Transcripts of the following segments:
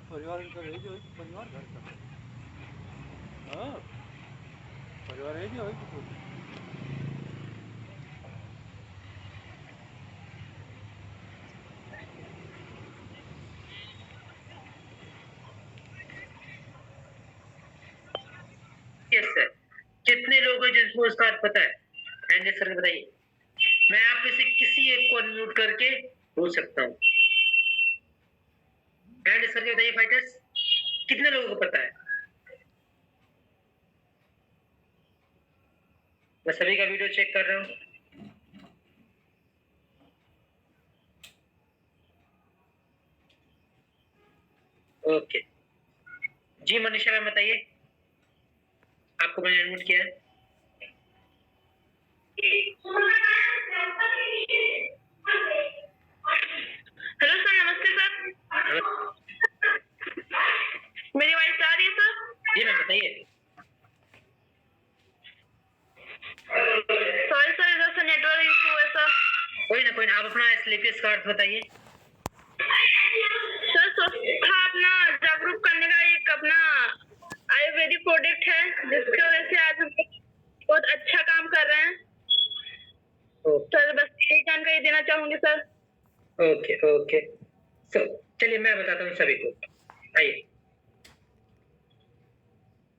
परिवार इनका रही जो परिवार घर का हाँ परिवार है जो यस सर। कितने लोग हैं जिनको उसका अर्थ पता है? एंड सर बताइए। मैं आप में से किसी एक को अनम्यूट करके पूछ सकता हूँ। एंड सर बताइए फाइटर्स, कितने लोगों को पता है? मैं सभी का वीडियो चेक कर रहा हूँ। ओके जी मनीषा मैम बताइए, आपको मैंने अनम्यूट किया है। हेलो सर, नमस्ते सर। मेरी वॉइस आ रही है सर? जी मैम बताइए। सॉरी सर, इधर से नेटवर्क इशू है सर। कोई ना, आप अपना स्लीपियस का अर्थ बताइए। सर था अपना जागरूक करने का एक अपना आयुर्वेदिक प्रोडक्ट है जिसकी वजह से आज हम बहुत अच्छा काम कर रहे हैं। सर बस यही जानकारी देना चाहूंगी सर। ओके सो चलिए मैं बताता हूँ सभी को। आइए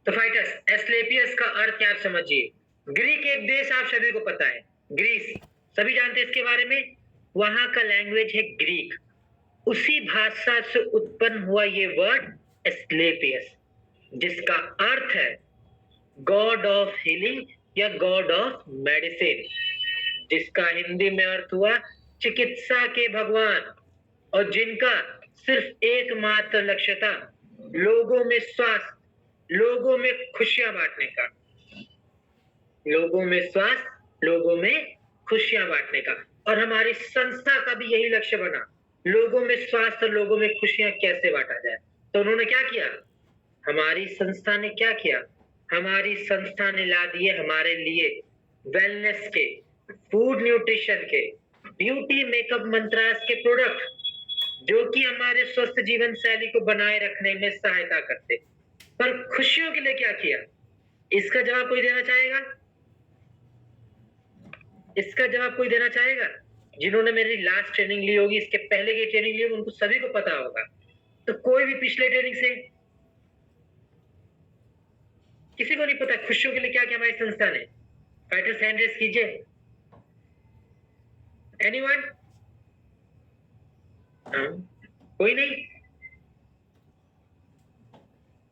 तो फाइटर्स, एस्क्लेपियस का अर्थ क्या आप समझिए। ग्रीक एक देश आप सभी को पता है, ग्रीस, सभी जानते हैं इसके बारे में। वहां का लैंग्वेज है ग्रीक। उसी भाषा से उत्पन्न हुआ ये वर्ड एस्क्लेपियस, जिसका अर्थ है गॉड ऑफ हीलिंग या गॉड ऑफ मेडिसिन, जिसका हिंदी में अर्थ हुआ चिकित्सा के भगवान, और जिनका सिर्फ एकमात्र लक्ष्य था लोगों में स्वास्थ्य, लोगों में खुशियां बांटने का, लोगों में स्वास्थ्य, लोगों में खुशियां बांटने का। और हमारी संस्था का भी यही लक्ष्य बना, लोगों में स्वास्थ्य, लोगों में खुशियां कैसे बांटा जाए। तो उन्होंने क्या किया, हमारी संस्था ने क्या किया, हमारी संस्था ने ला दिए हमारे लिए वेलनेस के, फूड न्यूट्रिशन के, ब्यूटी मेकअप मंत्रास के प्रोडक्ट, जो कि हमारे स्वस्थ जीवन शैली को बनाए रखने में सहायता करते। पर खुशियों के लिए क्या किया, इसका जवाब कोई देना चाहेगा? इसका जवाब कोई देना चाहेगा? जिन्होंने मेरी लास्ट ट्रेनिंग ली होगी, इसके पहले की ट्रेनिंग ली होगी, उनको सभी को पता होगा। तो कोई भी पिछले ट्रेनिंग से किसी को नहीं पता खुशियों के लिए क्या किया हमारी संस्था ने? फाइटर्स हैंड रेस कीजिए। एनीवन? कोई नहीं?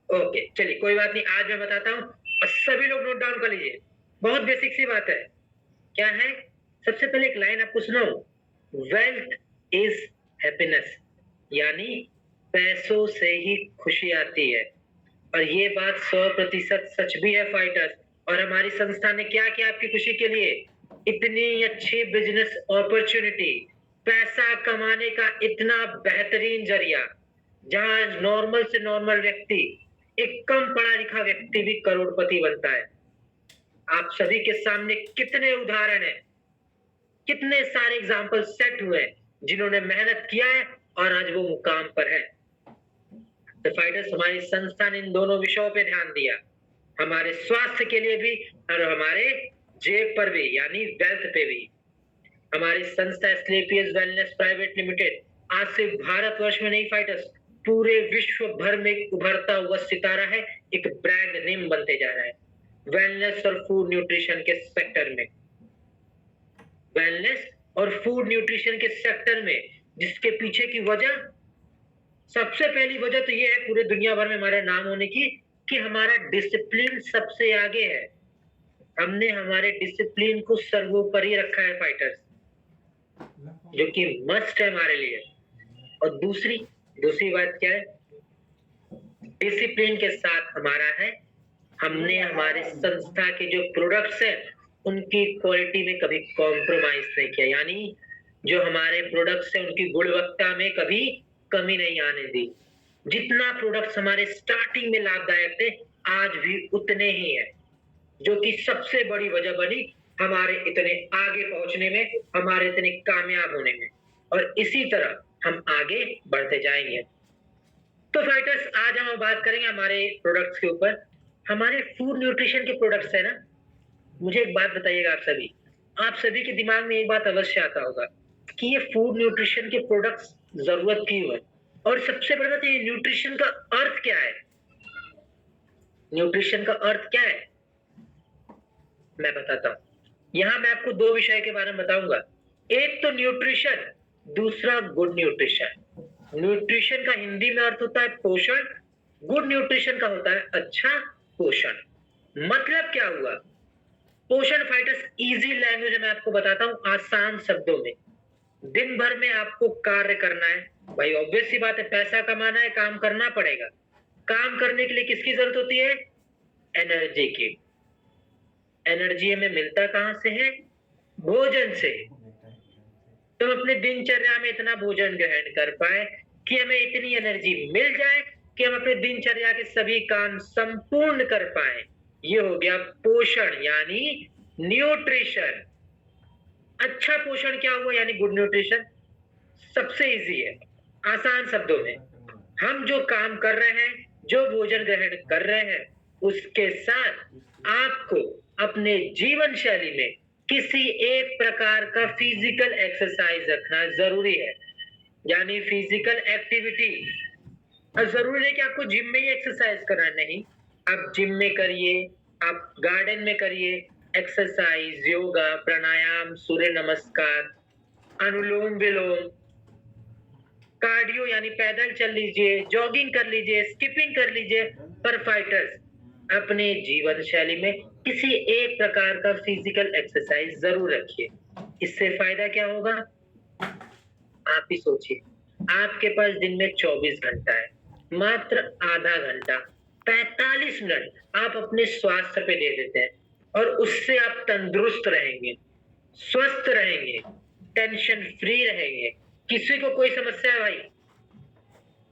ओके चलिए कोई बात नहीं, आज मैं बताता हूँ और सभी लोग नोट डाउन कर लीजिए। बहुत बेसिक सी बात है। क्या है? सबसे पहले एक लाइन आपको सुनाऊं, वेल्थ इज हैप्पीनेस, यानी पैसों से ही खुशी आती है। और ये बात 100% सच भी है फाइटर्स। और हमारी संस्था ने क्या किया आपकी खुशी के लिए? इतनी अच्छी बिजनेस अपॉर्चुनिटी, पैसा कमाने का इतना बेहतरीन जरिया, जहां नॉर्मल से नॉर्मल व्यक्ति, एक कम पढ़ा लिखा व्यक्ति भी करोड़पति बनता है। आप सभी के सामने कितने उदाहरण हैं, कितने सारे एग्जाम्पल सेट हुए जिन्होंने मेहनत किया है और आज वो मुकाम पर है। तो फाइटर्स, हमारी संस्था ने इन दोनों विषयों पे ध्यान दिया, हमारे स्वास्थ्य के लिए भी और हमारे जेब पर भी, यानी वेल्थ पे भी। हमारी संस्था एस्क्लेपियस वेलनेस प्राइवेट लिमिटेड आज से भारतवर्ष में नहीं फाइटर्स, पूरे विश्व भर में उभरता हुआ सितारा है, एक ब्रांड नेम बनते जा रहा है वेलनेस और फूड न्यूट्रिशन के सेक्टर में। वेलनेस और फूड न्यूट्रिशन के सेक्टर में, जिसके पीछे की वजह, सबसे पहली वजह तो ये है पूरे दुनिया भर में हमारे नाम होने की, कि हमारा डिसिप्लिन सबसे आगे है। हमने हमारे डिसिप्लिन को सर्वोपरि रखा है फाइटर्स, जो कि मस्ट है हमारे लिए। और दूसरी बात क्या है? डिसिप्लिन के साथ हमारा है, हमने हमारे संस्था के जो प्रोडक्ट्स हैं उनकी क्वालिटी में कभी कॉम्प्रोमाइज नहीं किया, यानी जो हमारे प्रोडक्ट्स हैं उनकी गुणवत्ता में कभी कमी नहीं आने दी। जितना प्रोडक्ट्स हमारे स्टार्टिंग में लाभदायक थे, आज भी उतने ही है, जो कि सबसे बड़ी वजह बनी हमारे इतने आगे पहुंचने में, हमारे इतने कामयाब होने में। और इसी तरह हम आगे बढ़ते जाएंगे। तो फाइटर्स, आज हम बात करेंगे हमारे प्रोडक्ट्स के ऊपर। हमारे फूड न्यूट्रिशन के प्रोडक्ट्स है ना। मुझे एक बात बताइएगा, आप सभी के दिमाग में एक बात अवश्य आता होगा कि ये फूड न्यूट्रिशन के प्रोडक्ट्स जरूरत क्यों है, और सबसे बड़ा बात, ये न्यूट्रिशन का अर्थ क्या है। न्यूट्रिशन का अर्थ क्या है मैं बताता हूँ। यहाँ मैं आपको दो विषय के बारे में बताऊंगा। एक तो न्यूट्रिशन, दूसरा गुड न्यूट्रिशन। न्यूट्रिशन का हिंदी में अर्थ होता है पोषण, गुड न्यूट्रिशन का होता है अच्छा पोषण। मतलब क्या हुआ पोषण फाइटर्स, इजी लैंग्वेज में आपको बताता हूँ, आसान शब्दों में। दिन भर में आपको कार्य करना है भाई, ऑब्वियस सी बात है, पैसा कमाना है, काम करना पड़ेगा। काम करने के लिए किसकी जरूरत होती है? एनर्जी की। एनर्जी हमें मिलता कहां से है? भोजन से। तो अपने दिनचर्या में इतना भोजन ग्रहण कर पाए कि हमें इतनी एनर्जी मिल जाए कि हम अपने दिनचर्या के सभी काम संपूर्ण कर पाए। ये हो गया पोषण यानी न्यूट्रिशन। अच्छा पोषण क्या हुआ यानी गुड न्यूट्रिशन। सबसे इजी है, आसान शब्दों में, हम जो काम कर रहे हैं, जो भोजन ग्रहण कर रहे हैं, उसके साथ आपको अपने जीवन शैली में किसी एक प्रकार का फिजिकल एक्सरसाइज रखना जरूरी है, यानी फिजिकल एक्टिविटी। और जरूरी है कि आपको जिम में ही एक्सरसाइज करना, नहीं, आप जिम में करिए, आप गार्डन में करिए एक्सरसाइज, योगा, प्राणायाम, सूर्य नमस्कार, अनुलोम विलोम, कार्डियो यानी पैदल चल लीजिए, जॉगिंग कर लीजिए, स्किपिंग कर लीजिए। पर फाइटर्स, अपने जीवन शैली में किसी एक प्रकार का फिजिकल एक्सरसाइज जरूर रखिए। इससे फायदा क्या होगा आप ही सोचिए। आपके पास दिन में 24 घंटा है, मात्र आधा घंटा 45 मिनट आप अपने स्वास्थ्य पे दे देते हैं, और उससे आप तंदुरुस्त रहेंगे, स्वस्थ रहेंगे, टेंशन फ्री रहेंगे। किसी को कोई समस्या है भाई?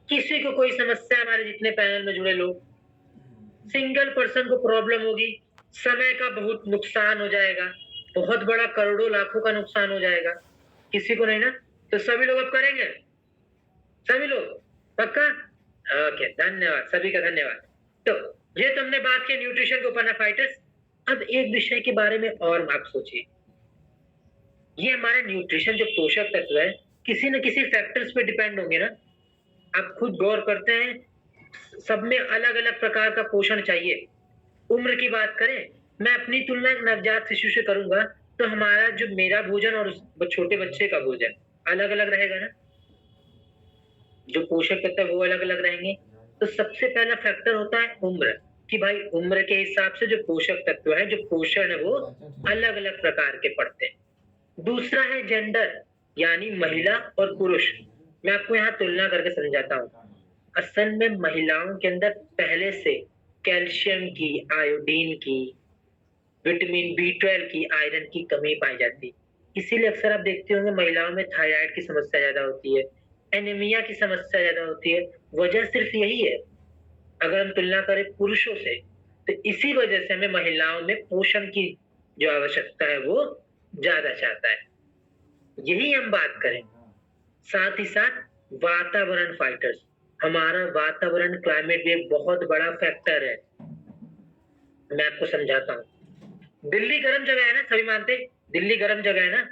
किसी को कोई समस्या? हमारे जितने पैनल में जुड़े लोग, सिंगल पर्सन को प्रॉब्लम होगी, समय का बहुत नुकसान हो जाएगा, बहुत बड़ा करोड़ों लाखों का नुकसान हो जाएगा। किसी को नहीं ना? तो सभी लोग अब करेंगे, सभी लोग पक्का? ओके, धन्यवाद, सभी का धन्यवाद। तो ये तुमने बात की न्यूट्रिशन के ऊपर ना फाइटर्स। अब एक विषय के बारे में और आप सोचिए, ये हमारे न्यूट्रिशन जो पोषक तत्व है किसी न किसी फैक्टर्स पे डिपेंड होंगे ना। आप खुद गौर करते हैं, सब में अलग अलग प्रकार का पोषण चाहिए। उम्र की बात करें, मैं अपनी तुलना नवजात शिशु से करूंगा तो हमारा जो मेरा भोजन और उस छोटे बच्चे का भोजन अलग अलग रहेगा ना, जो पोषक तत्व वो अलग अलग रहेंगे। तो सबसे पहला फैक्टर होता है उम्र, कि भाई उम्र के हिसाब से जो पोषक तत्व है, जो पोषण है, वो अलग अलग प्रकार के पड़ते हैं। दूसरा है जेंडर, यानी महिला और पुरुष। मैं आपको यहाँ तुलना करके समझाता हूँ। असल में महिलाओं के अंदर पहले से कैल्शियम की, आयोडीन की, विटामिन B12 की, आयरन की कमी पाई जाती, इसीलिए अक्सर आप देखते होंगे महिलाओं में थायराइड की समस्या ज्यादा होती है, एनीमिया की समस्या ज्यादा होती है। वजह सिर्फ यही है। अगर हम तुलना करें पुरुषों से, तो इसी वजह से हमें महिलाओं में पोषण की जो आवश्यकता है वो ज्यादा चाहता है। यही हम बात करें। साथ ही साथ वातावरण फाइटर्स, हमारा वातावरण, क्लाइमेट भी एक बहुत बड़ा फैक्टर है। मैं आपको समझाता हूँ। दिल्ली गर्म जगह है ना, सभी मानते हैं दिल्ली गर्म जगह है ना।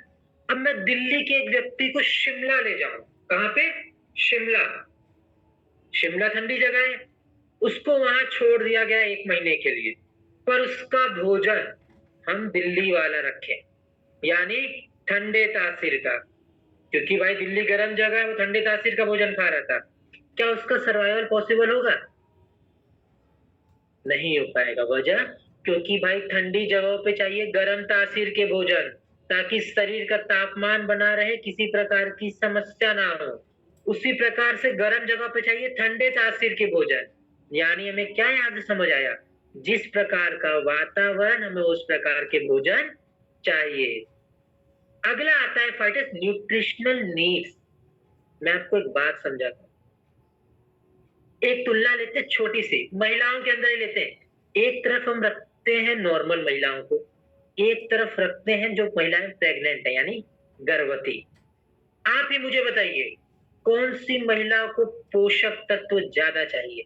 अब मैं दिल्ली के एक व्यक्ति को शिमला ले जाऊं, कहां पे? शिमला। शिमला ठंडी जगह है, उसको वहां छोड़ दिया गया 1 महीने के लिए, पर उसका भोजन हम दिल्ली वाला रखें, यानी ठंडे तासीर का, क्योंकि भाई दिल्ली गर्म जगह है, वो ठंडे तासीर का भोजन खा रहा था। क्या उसका सर्वाइवल पॉसिबल होगा? नहीं हो पाएगा। वजह, क्योंकि भाई ठंडी जगहों पे चाहिए गर्म तासीर के भोजन, ताकि शरीर का तापमान बना रहे, किसी प्रकार की समस्या ना हो। उसी प्रकार से गर्म जगह पे चाहिए ठंडे तासीर के भोजन। यानी हमें क्या यहाँ से समझ आया? जिस प्रकार का वातावरण, हमें उस प्रकार के भोजन चाहिए। अगला आता है फाइटर्स न्यूट्रिशनल नीड्स। मैं आपको एक बात समझाता हूँ। एक तुलना लेते हैं छोटी सी, महिलाओं के अंदर ही लेते हैं। एक तरफ हम रखते हैं नॉर्मल महिलाओं को, एक तरफ रखते हैं जो महिलाएं प्रेग्नेंट है, यानी गर्भवती। आप ही मुझे बताइए, कौन सी महिला को पोषक तत्व ज्यादा चाहिए?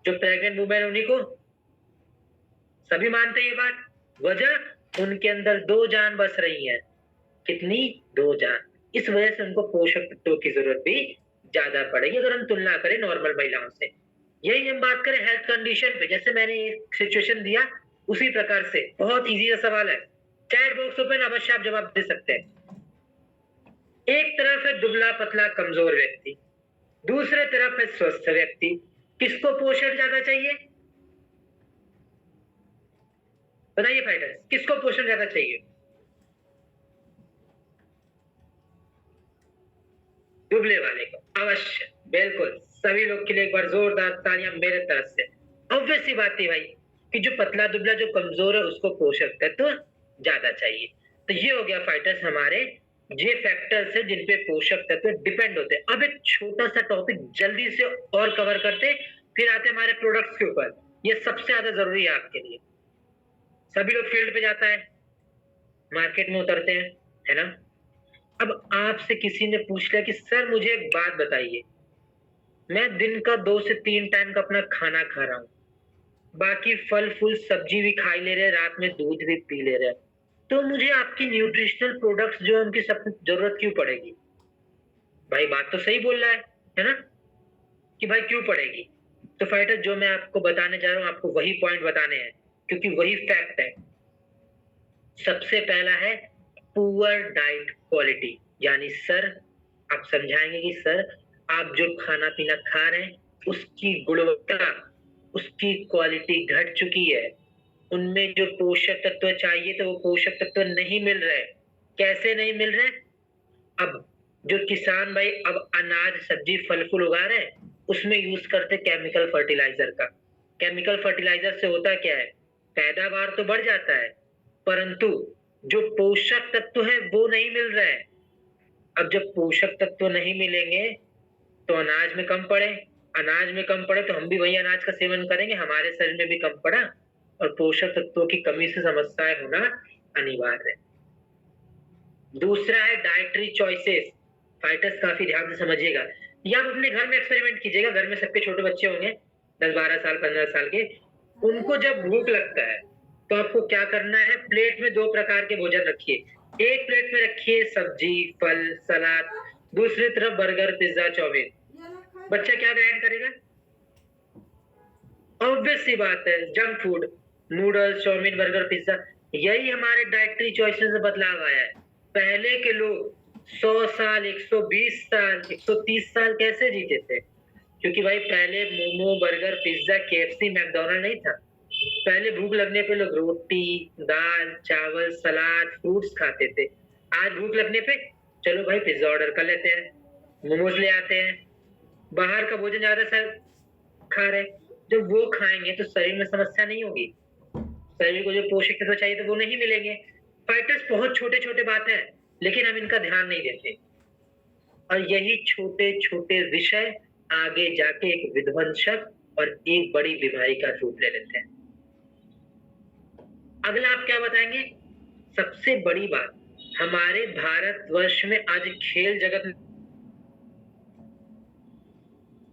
जो प्रेग्नेंट वुमेन उन्हीं को। सभी मानते हैं ये बात। वजह, उनके अंदर 2 जान बस रही है। कितनी? 2 जान। इस वजह से उनको पोषक तत्वों की जरूरत भी ज्यादा पड़ेगी अगर हम तुलना करें नॉर्मल महिलाओं से। यही हम बात करें हेल्थ कंडीशन पे, जैसे मैंने एक सिचुएशन दिया उसी प्रकार से। बहुत इजी सा सवाल है, चैट बॉक्स ओपन, अवश्य आप जवाब दे सकते हैं। एक तरफ है दुबला पतला कमजोर व्यक्ति, दूसरे तरफ है स्वस्थ व्यक्ति। किसको पोषण ज्यादा चाहिए? बताइए फाइटर्स, किसको पोषण ज्यादा चाहिए? दुबले वाले को। अवश्य, बिल्कुल। सभी लोग के लिए एक बार जोरदार तालियां मेरे तरफ से। ऑब्वियस सी बात है भाई कि जो पतला दुबला जो कमजोर है उसको पोषक तत्व ज्यादा चाहिए। तो ये हो गया फाइटर्स हमारे ये फैक्टर्स है जिन पे पोषक तत्व डिपेंड होते हैं। अब एक छोटा सा टॉपिक जल्दी से और कवर करते, फिर आते हमारे प्रोडक्ट्स के ऊपर। ये सबसे ज्यादा जरूरी है आपके लिए। सभी लोग फील्ड पे जाता है, मार्केट में उतरते हैं, है ना? अब आपसे किसी ने पूछ लिया कि सर मुझे एक बात बताइए, मैं दिन का 2 से 3 टाइम का अपना खाना खा रहा हूँ, बाकी फल फूल सब्जी भी खा ले रहे, रात में दूध भी पी ले रहे, तो मुझे आपकी न्यूट्रिशनल प्रोडक्ट्स जो है उनकी सब जरूरत क्यों पड़ेगी? भाई बात तो सही बोल रहा है ना? कि भाई क्यों पड़ेगी? तो फाइटर, जो मैं आपको बताने जा रहा हूँ आपको वही पॉइंट बताने हैं, क्योंकि वही फैक्ट है। सबसे पहला है पुअर डाइट क्वालिटी। यानी सर, आप समझाएंगे कि सर आप जो खाना पीना खा रहे हैं उसकी गुणवत्ता, उसकी क्वालिटी घट चुकी है, उनमें जो पोषक तत्व चाहिए तो वो पोषक तत्व नहीं मिल रहे। कैसे नहीं मिल रहे? अब जो किसान भाई अब अनाज सब्जी फल फूल उगा रहे हैं उसमें यूज करते केमिकल फर्टिलाइजर का। केमिकल फर्टिलाइजर से होता क्या है? पैदावार तो बढ़ जाता है परंतु जो पोषक तत्व है वो नहीं मिल रहा है। अब जब पोषक तत्व नहीं मिलेंगे तो अनाज में कम पड़े, अनाज में कम पड़े तो हम भी वही अनाज का सेवन करेंगे, हमारे शरीर में भी कम पड़ा और पोषक तत्वों की कमी से समस्याएं होना अनिवार्य है। दूसरा है डाइटरी चॉइसेस। फाइटर्स काफी ध्यान से समझिएगा, या आप अपने घर में एक्सपेरिमेंट कीजिएगा। घर में सबके छोटे बच्चे होंगे 10-12 साल 15 साल के, उनको जब भूख लगता है तो आपको क्या करना है? प्लेट में 2 प्रकार के भोजन रखिए। एक प्लेट में रखिए सब्जी फल सलाद, दूसरी तरफ बर्गर पिज्जा चाउमीन। बच्चा क्या ग्रहण करेगा? ऑब्वियस सी बात है, junk food, noodles chowmein burger pizza. यही हमारे डाइटरी चॉइसेस में बदलाव आया है। पहले के लोग 100 साल 120 साल 130 साल कैसे जीते थे? क्योंकि भाई पहले momo burger pizza KFC McDonald नहीं था। पहले भूख लगने पे लोग रोटी दाल चावल सलाद फ्रूट्स खाते थे। आज भूख लगने पे चलो भाई पिज्जा ऑर्डर कर लेते हैं, मोमोज ले आते हैं, बाहर का भोजन ज्यादा सर खा रहे। जब वो खाएंगे तो शरीर में समस्या नहीं होगी, शरीर को जो पोषक तत्व चाहिए तो वो नहीं मिलेंगे। फाइटर्स, बहुत छोटे छोटे बात है लेकिन हम इनका ध्यान नहीं देते और यही छोटे छोटे विषय आगे जाके एक विध्वंसक और एक बड़ी बीमारी का रूप ले लेते हैं। अगला आप क्या बताएंगे? सबसे बड़ी बात, हमारे भारतवर्ष में आज खेल जगत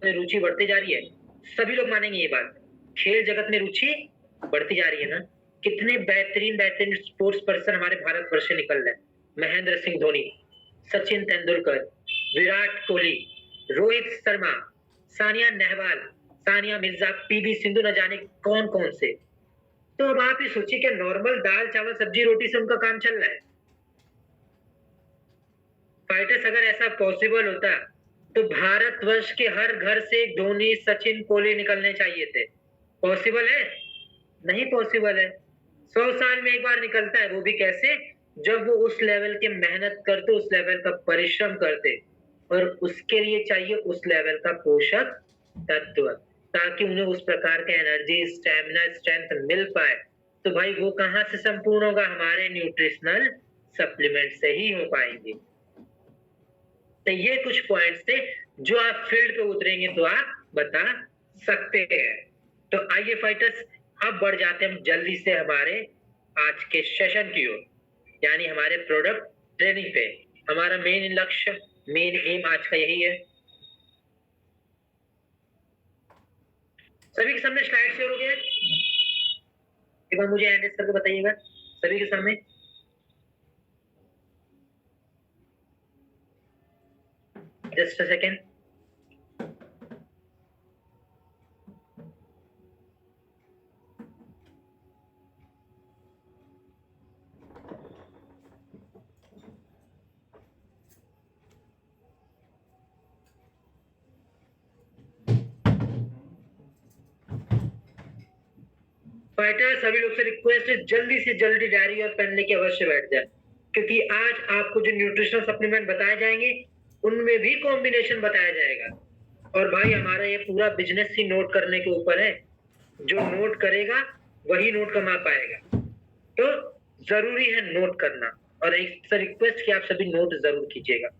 में रुचि बढ़ती जा रही है। सभी लोग मानेंगे ये बात, खेल जगत में रुचि बढ़ती जा रही है ना। कितने बेहतरीन बेहतरीन स्पोर्ट्स पर्सन हमारे भारतवर्ष से निकल रहे हैं। महेंद्र सिंह धोनी, सचिन तेंदुलकर, विराट कोहली, रोहित शर्मा, सानिया नेहवाल, सानिया मिर्जा, पीवी सिंधु, न जाने कौन कौन से। तो अब आप ही सोचिए क्या नॉर्मल दाल चावल सब्जी रोटी से उनका काम चल रहा है? फाइटर्स, अगर ऐसा पॉसिबल होता तो भारतवर्ष के हर घर से धोनी सचिन कोहली निकलने चाहिए थे। पॉसिबल है? नहीं पॉसिबल है। 100 साल में एक बार निकलता है, वो भी कैसे? जब वो उस लेवल के मेहनत करते, उस लेवल का परिश्रम करते और उसके लिए चाहिए उस लेवल का पोषक तत्व, ताकि उन्हें उस प्रकार का एनर्जी स्टैमिना स्ट्रेंथ मिल पाए। तो भाई वो कहां से संपूर्ण होगा? हमारे न्यूट्रिशनल सप्लीमेंट से ही हो पाएंगे। तो ये कुछ पॉइंट्स थे जो आप फील्ड पे उतरेंगे तो आप बता सकते हैं। तो आइए फाइटर्स, अब बढ़ जाते हैं हम जल्दी से हमारे आज के सेशन की ओर, यानी हमारे प्रोडक्ट ट्रेनिंग पे। हमारा मेन लक्ष्य, मेन एम आज का यही है। सभी के सामने स्लाइड शेयर हो गया है? एक बार मुझे एंड करके बताइएगा सभी के सामने। Just a second. फाइटर सभी लोग से रिक्वेस्ट है जल्दी से जल्दी डायरी और पेन लेके अवश्य बैठ जाए, क्योंकि आज आपको जो न्यूट्रिशनल सप्लीमेंट बताए जाएंगे उनमें भी कॉम्बिनेशन बताया जाएगा। और भाई हमारा ये पूरा बिजनेस ही नोट करने के ऊपर है, जो नोट करेगा वही नोट कमा पाएगा। तो जरूरी है नोट करना, और एक रिक्वेस्ट कि आप सभी नोट जरूर कीजिएगा।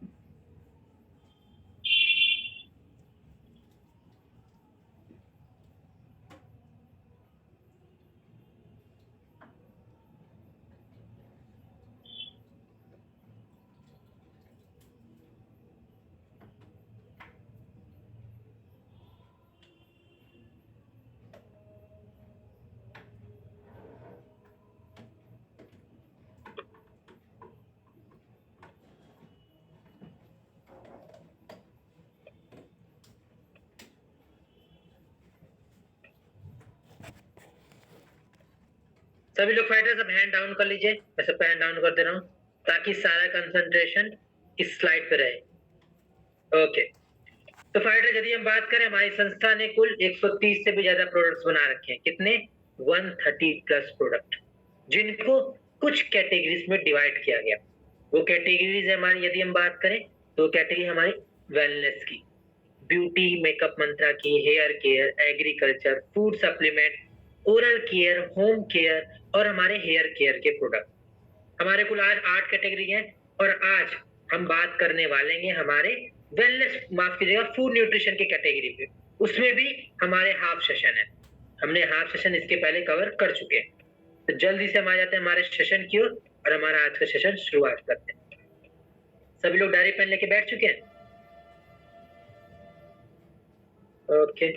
सभी लोग फाइटर्स अब हैंड डाउन कर लीजिए। मैं सबका हैंड डाउन कर दे रहा हूँ ताकि सारा कंसंट्रेशन इस स्लाइड पे रहे। ओके, तो फाइटर यदि हम बात करें, हमारी संस्था ने कुल 130 से भी ज्यादा प्रोडक्ट्स बना रखे हैं। कितने? 130 प्लस प्रोडक्ट, जिनको कुछ कैटेगरीज में डिवाइड किया गया। वो कैटेगरीज है हमारी, यदि हम बात करें तो कैटेगरी हमारी वेलनेस की, ब्यूटी मेकअप मंत्रा की, hair care, agriculture, food supplement, oral care, home care और हमारे हेयर केयर के प्रोडक्ट। हमारे कुल आज 8 कैटेगरी हैं, और आज हम बात करने वाले हैं हमारे वेलनेस, माफ कीजिएगा, फूड न्यूट्रिशन के कैटेगरी पे। उसमें भी हमारे हाफ सेशन है, हमने हाफ सेशन इसके पहले कवर कर चुके हैं। तो जल्दी से हम आ जाते हैं हमारे सेशन की ओर, और हमारा आज का सेशन शुरुआत करते हैं। सभी लोग डायरी पेन लेके बैठ चुके हैं? ओके,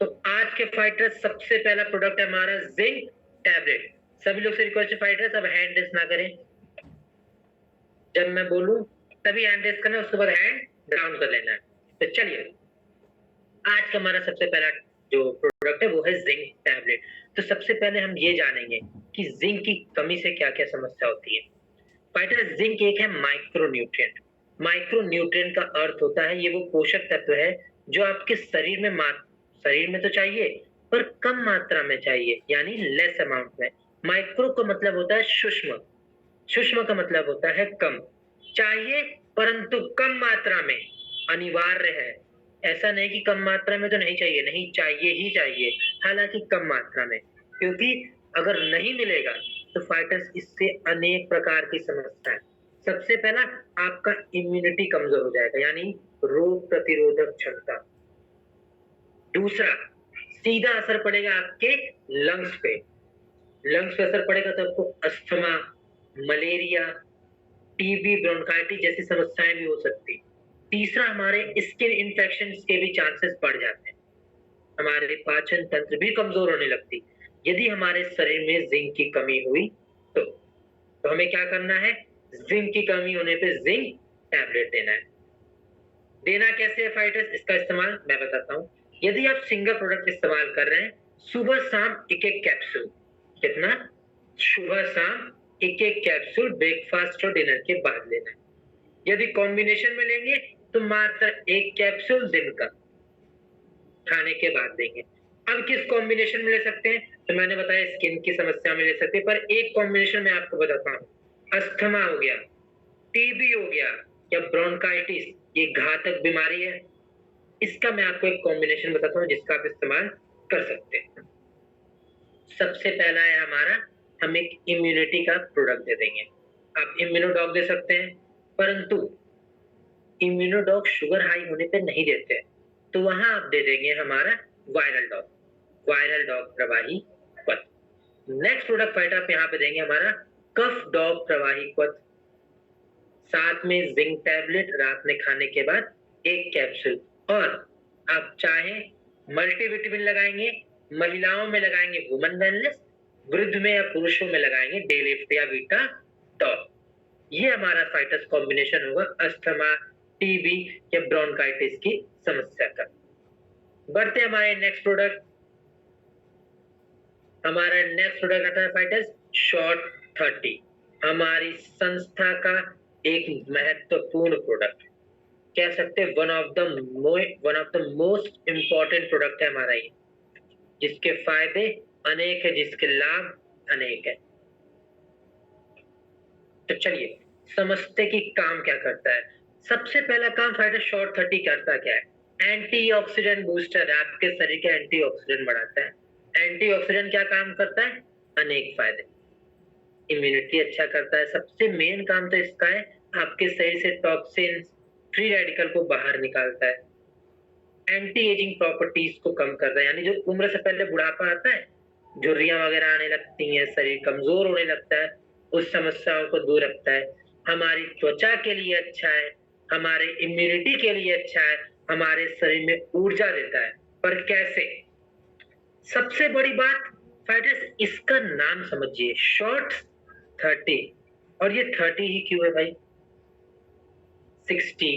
तो आज के फाइटर सबसे पहला प्रोडक्ट है हमारा जिंक टैबलेट। सभी लोग से रिक्वेस्ट है फाइटर्स अब हैंड रेस ना करें, जब मैं बोलूं तभी हैंड रेस करना, उसके बाद हैंड डाउन कर लेना है। तो चलिए, आज का हमारा सबसे पहला जो प्रोडक्ट है वो है जिंक टैबलेट। तो सबसे पहले हम ये जानेंगे कि जिंक की कमी से क्या क्या समस्या होती है। फाइटर, जिंक एक है माइक्रोन्यूट्रिएंट। माइक्रोन्यूट्रिएंट का अर्थ होता है ये वो पोषक तत्व है जो आपके शरीर में तो चाहिए पर कम मात्रा में चाहिए, यानी लेस अमाउंट में। माइक्रो का मतलब होता है सूक्ष्म, सूक्ष्म का मतलब होता है कम। चाहिए परंतु कम मात्रा में, अनिवार्य है। ऐसा नहीं कि कम मात्रा में तो नहीं चाहिए, नहीं, चाहिए ही चाहिए, हालांकि कम मात्रा में, क्योंकि अगर नहीं मिलेगा तो फाइटर्स इससे अनेक प्रकार की समस्या है। सबसे पहला, आपका इम्यूनिटी कमजोर हो जाएगा, यानी रोग प्रतिरोधक क्षमता। दूसरा, सीधा असर पड़ेगा आपके लंग्स पे। लंग्स पे असर पड़ेगा तो आपको अस्थमा, मलेरिया, टीबी, ब्रोंकाइटिस जैसी समस्याएं भी हो सकती। तीसरा, हमारे स्किन इन्फेक्शन के भी चांसेस बढ़ जाते हैं। हमारे पाचन तंत्र भी कमजोर होने लगती यदि हमारे शरीर में जिंक की कमी हुई तो हमें क्या करना है? जिंक की कमी होने पे जिंक टैबलेट देना है। देना कैसे है फाइटर्स? इसका इस्तेमाल मैं बताता हूँ। यदि आप सिंगल प्रोडक्ट इस्तेमाल कर रहे हैं, सुबह शाम एक एक कैप्सूल। कितना? सुबह शाम एक एक कैप्सूल ब्रेकफास्ट और डिनर के बाद लेना है। यदि कॉम्बिनेशन में लेंगे तो मात्र एक कैप्सूल दिन का खाने के बाद देंगे। अब किस कॉम्बिनेशन में ले सकते हैं? तो मैंने बताया स्किन की समस्या में ले सकते हैं, पर एक कॉम्बिनेशन में आपको बताता हूँ। अस्थमा हो गया, टीबी हो गया या ब्रोंकाइटिस, ये घातक बीमारी है, इसका मैं आपको एक कॉम्बिनेशन बताता हूँ जिसका आप इस्तेमाल कर सकते हैं। सबसे पहला है हमारा, हम एक इम्यूनिटी का प्रोडक्ट दे देंगे। आप इम्यूनोडॉग दे सकते हैं, परंतु इम्यूनोडॉक शुगर हाई होने पे नहीं देते, तो वहां आप दे देंगे हमारा वायरल डॉग प्रवाही क्वथ। नेक्स्ट प्रोडक्ट फाइटर आप यहाँ पे देंगे हमारा कफ डॉग प्रवाही क्वथ, साथ में जिंक टैबलेट रात में खाने के बाद 1 कैप्सूल। और आप चाहें मल्टीविटामिन लगाएंगे, महिलाओं में लगाएंगे वुमन वेलनेस, वृद्ध में या पुरुषों में लगाएंगे डे लिफ्ट या बीटा टॉप। ये हमारा फाइटर्स कॉम्बिनेशन होगा अस्थमा, टीबी या ब्रोंकाइटिस की समस्या का। बढ़ते हमारे नेक्स्ट प्रोडक्ट। हमारा नेक्स्ट प्रोडक्ट आता है फाइटर्स शॉर्ट 30, हमारी संस्था का एक महत्वपूर्ण प्रोडक्ट, कह सकते हैं one of the most important product है हमारा ये, जिसके फायदे अनेक है, जिसके लाभ अनेक है। तो चलिए समझते कि काम क्या करता है। सबसे पहला काम फाइटर शॉर्ट 30 करता क्या है? एंटीऑक्सीडेंट बूस्टर है, आपके शरीर के एंटीऑक्सीडेंट बढ़ाता है। एंटीऑक्सीडेंट क्या काम करता है? अनेक फायदे। इम्यूनिटी अच्छा करता है, सबसे मेन काम तो इसका है आपके शरीर से टॉक्सिन, फ्री रेडिकल को बाहर निकालता है। एंटी एजिंग प्रॉपर्टीज को कम करता है, यानी जो उम्र से पहले बुढ़ापा आता है, झुर्रियां वगैरह आने लगती हैं, शरीर कमजोर होने लगता है, उस समस्याओं को दूर रखता है। हमारी त्वचा के लिए अच्छा है, हमारे इम्यूनिटी के लिए अच्छा है, हमारे शरीर में ऊर्जा देता है। पर कैसे? सबसे बड़ी बात फाइटर्स, इसका नाम समझिए शॉर्ट 30। और ये 30 ही क्यों है भाई? 60,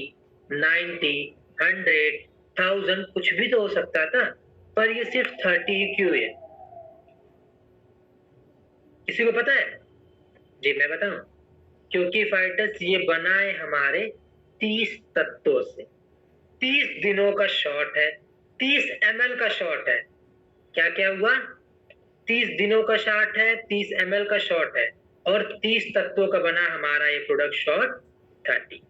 90, 100, 1000 कुछ भी तो हो सकता था, पर ये सिर्फ 30 ही क्यों है? किसी को पता है? जी मैं बताऊं, क्योंकि फाइटर्स ये बना है हमारे 30 तत्वों से। 30 दिनों का शॉट है, 30 ml का शॉट है। क्या क्या हुआ? 30 दिनों का शॉट है, 30 ml का शॉट है, और 30 तत्वों का बना हमारा ये प्रोडक्ट शॉट 30।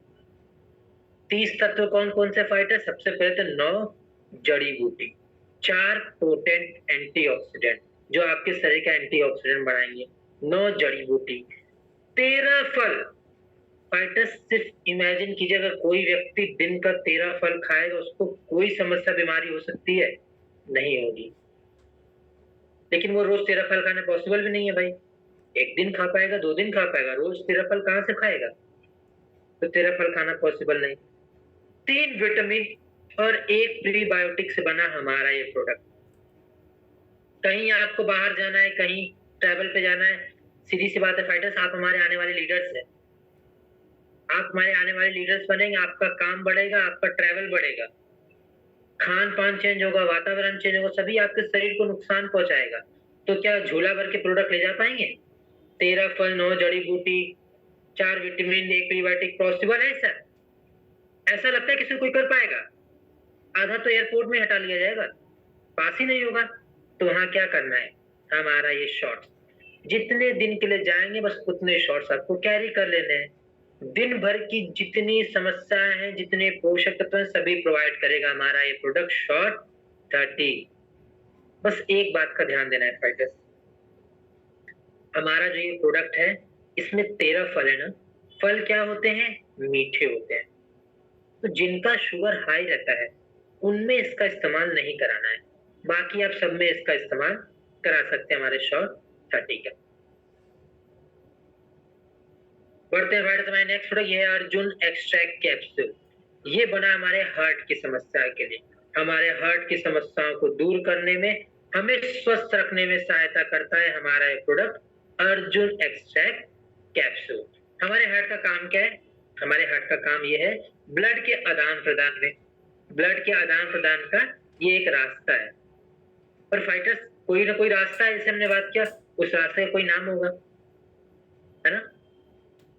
30 तत्व कौन कौन से फाइटर? सबसे पहले तो 9 जड़ी बूटी, 4 पोटेंट एंटीऑक्सीडेंट जो आपके शरीर का एंटीऑक्सीडेंट बढ़ाएंगे, 9 जड़ी बूटी, 13 फल। फाइटर्स सिर्फ इमेजिन कीजिए, अगर कोई व्यक्ति दिन का 13 फल खाएगा, उसको कोई समस्या बीमारी हो सकती है? नहीं होगी। लेकिन वो रोज 13 फल खाना पॉसिबल भी नहीं है भाई। एक दिन खा पाएगा, 2 दिन खा पाएगा, रोज 13 फल कहां से खाएगा? तो 13 फल खाना पॉसिबल नहीं। 3 विटामिन और 1 प्रीबायोटिक से बना हमारा ये प्रोडक्ट। कहीं आपको बाहर जाना है, कहीं ट्रैवल पे जाना है, सीधी सी बात है फाइटर्स, आप हमारे आने वाले लीडर्स हैं। आप हमारे आने वाले लीडर्स बनेंगे, आपका काम बढ़ेगा, आपका ट्रैवल बढ़ेगा, खान पान चेंज होगा, वातावरण चेंज होगा, सभी आपके शरीर को नुकसान पहुंचाएगा। तो क्या झोला भर के प्रोडक्ट ले जा पाएंगे? 13 फल, 9 जड़ी बूटी, 4 विटामिन, 1 प्रीबायोटिक, पॉसिबल है सर? ऐसा लगता है किसी कोई कर पाएगा? आधा तो एयरपोर्ट में हटा लिया जाएगा, पास ही नहीं होगा। तो वहां क्या करना है? हमारा ये शॉर्ट्स, जितने दिन के लिए जाएंगे बस उतने शॉर्ट्स आपको कैरी कर लेने हैं। दिन भर की जितनी समस्याएं हैं, जितने पोषक तत्व हैं, सभी प्रोवाइड करेगा हमारा ये प्रोडक्ट शॉर्ट 30। बस एक बात का ध्यान देना है फाइटर्स, हमारा जो ये प्रोडक्ट है इसमें 13 फल है ना, फल क्या होते हैं? मीठे होते हैं। तो जिनका शुगर हाई रहता है उनमें इसका इस्तेमाल नहीं कराना है, बाकी आप सब में इसका इस्तेमाल करा सकते हैं हमारे शॉर्ट 30 का। बढ़ते हैं फाइटर्स, हमारे नेक्स्ट प्रोडक्ट ये है अर्जुन एक्सट्रैक्ट कैप्सूल। ये बना हमारे हार्ट की समस्या के लिए, हमारे हार्ट की समस्याओं को दूर करने में, हमें स्वस्थ रखने में सहायता करता है हमारा ये प्रोडक्ट अर्जुन एक्सट्रैक्ट कैप्सूल। हमारे हार्ट का काम क्या है? हमारे हार्ट का काम ये है ब्लड के आदान प्रदान में, ब्लड के आदान प्रदान का ये एक रास्ता है। पर फाइटर्स कोई ना कोई रास्ता है, जैसे हमने बात किया, उस रास्ते का कोई नाम होगा, है ना?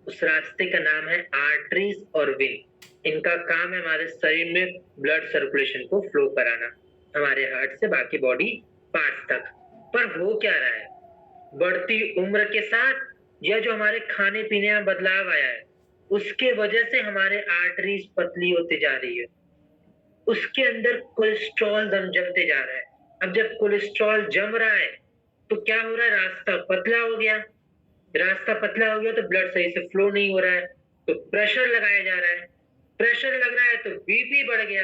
उस रास्ते का नाम है आर्टरीज और वेन। इनका काम है हमारे शरीर में ब्लड सर्कुलेशन को फ्लो कराना, हमारे हार्ट से बाकी बॉडी पार्ट्स तक। पर हो क्या रहा है? बढ़ती उम्र के साथ या जो हमारे खाने पीने में बदलाव आया है, उसके वजह से हमारे आर्टरीज पतली होती जा रही है, उसके अंदर कोलेस्ट्रॉल जमते जा रहा है। अब जब कोलेस्ट्रॉल जम रहा है तो क्या हो रहा है? रास्ता पतला हो गया, रास्ता पतला हो गया तो ब्लड सही से फ्लो नहीं हो रहा है, तो प्रेशर लगाया जा रहा है। प्रेशर लग रहा है तो बीपी बढ़ गया।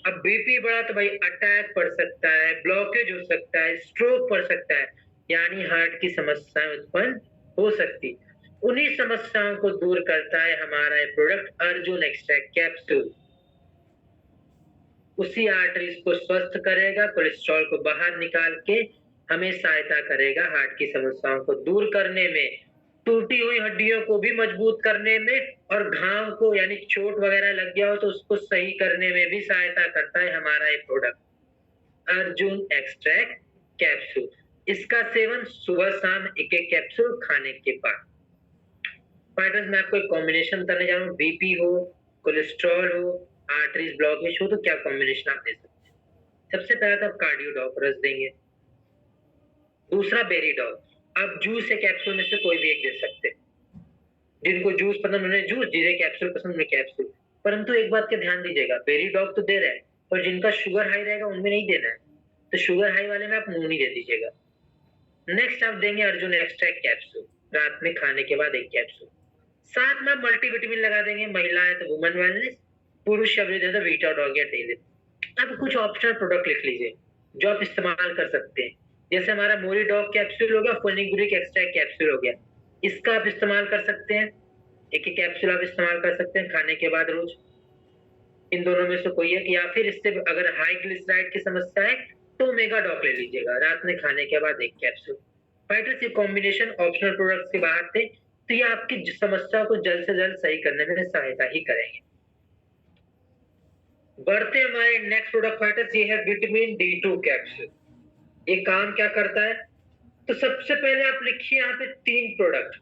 अब बीपी बढ़ा तो भाई अटैक पड़ सकता है, ब्लॉकेज हो सकता है, स्ट्रोक पड़ सकता है, यानी हार्ट की समस्याएं उत्पन्न हो सकती। उन्हीं समस्याओं को दूर करता है हमारा ये प्रोडक्ट अर्जुन एक्सट्रैक्ट कैप्सूल। उसी आर्टरीज को स्वस्थ करेगा, कोलेस्ट्रॉल को बाहर निकाल के हमें सहायता करेगा हार्ट की समस्याओं को दूर करने में, टूटी हुई हड्डियों को भी मजबूत करने में, और घाव को यानी चोट वगैरह लग गया हो तो उसको सही करने में भी सहायता करता है हमारा ये प्रोडक्ट अर्जुन एक्सट्रैक्ट कैप्सूल। इसका सेवन सुबह शाम एक एक कैप्सूल खाने के बाद। फाइटर्स मैं आपको एक कॉम्बिनेशन बताने जा रहा हूँ, बीपी हो, कोलेस्ट्रॉल हो, आर्टरीज ब्लॉकेज हो तो क्या कॉम्बिनेशन आप दे सकते हैं। सबसे पहला तो आप कार्डियोडॉक रस देंगे, दूसरा बेरीडॉक। आप जूस या कैप्सूल में से कोई भी एक दे सकते हैं। जिनको जूस पसंद उन्हें जूस, जिन्हें कैप्सूल पसंद उन्हें कैप्सूल। परंतु एक बात का ध्यान दीजिएगा, बेरीडॉक तो दे रहे हैं पर जिनका शुगर हाई रहेगा उनमें नहीं देना है, तो शुगर हाई वाले में आप नून ही दे दीजिएगा। नेक्स्ट आप देंगे अर्जुन एक्सट्रैक्ट कैप्सूल, रात में खाने के बाद एक कैप्सूल। साथ में मल्टीविटामिन लगा देंगे, महिला है तो वुमेन वेलनेस, पुरुष या वृद्ध है तो वीटाडॉग या डेली। अब कुछ ऑप्शनल प्रोडक्ट लिख लीजिए जो आप इस्तेमाल कर सकते हैं, जैसे हमारा मोरीडॉग कैप्सूल हो गया, फेनुग्रीक एक्सट्रैक्ट कैप्सूल हो गया, इसका आप इस्तेमाल कर सकते हैं। एक एक कैप्सूल आप इस्तेमाल कर सकते हैं खाने के बाद रोज, इन दोनों में से कोई एक, या फिर इससे अगर हाई ग्लिसराइड की समस्या है तो ओमेगाडॉक ले लीजिएगा, रात में खाने के बाद एक कैप्सूल। फाइटर्स ये कॉम्बिनेशन ऑप्शनल प्रोडक्ट्स के बाहर थे तो ये आपकी समस्या को जल्द से जल्द सही करने में सहायता ही करेंगे। बढ़ते हमारे नेक्स्ट प्रोडक्ट फाइटर्स, ये है विटामिन D2 कैप्सूल। ये काम क्या करता है, तो सबसे पहले आप लिखिए यहाँ पे 3 प्रोडक्ट,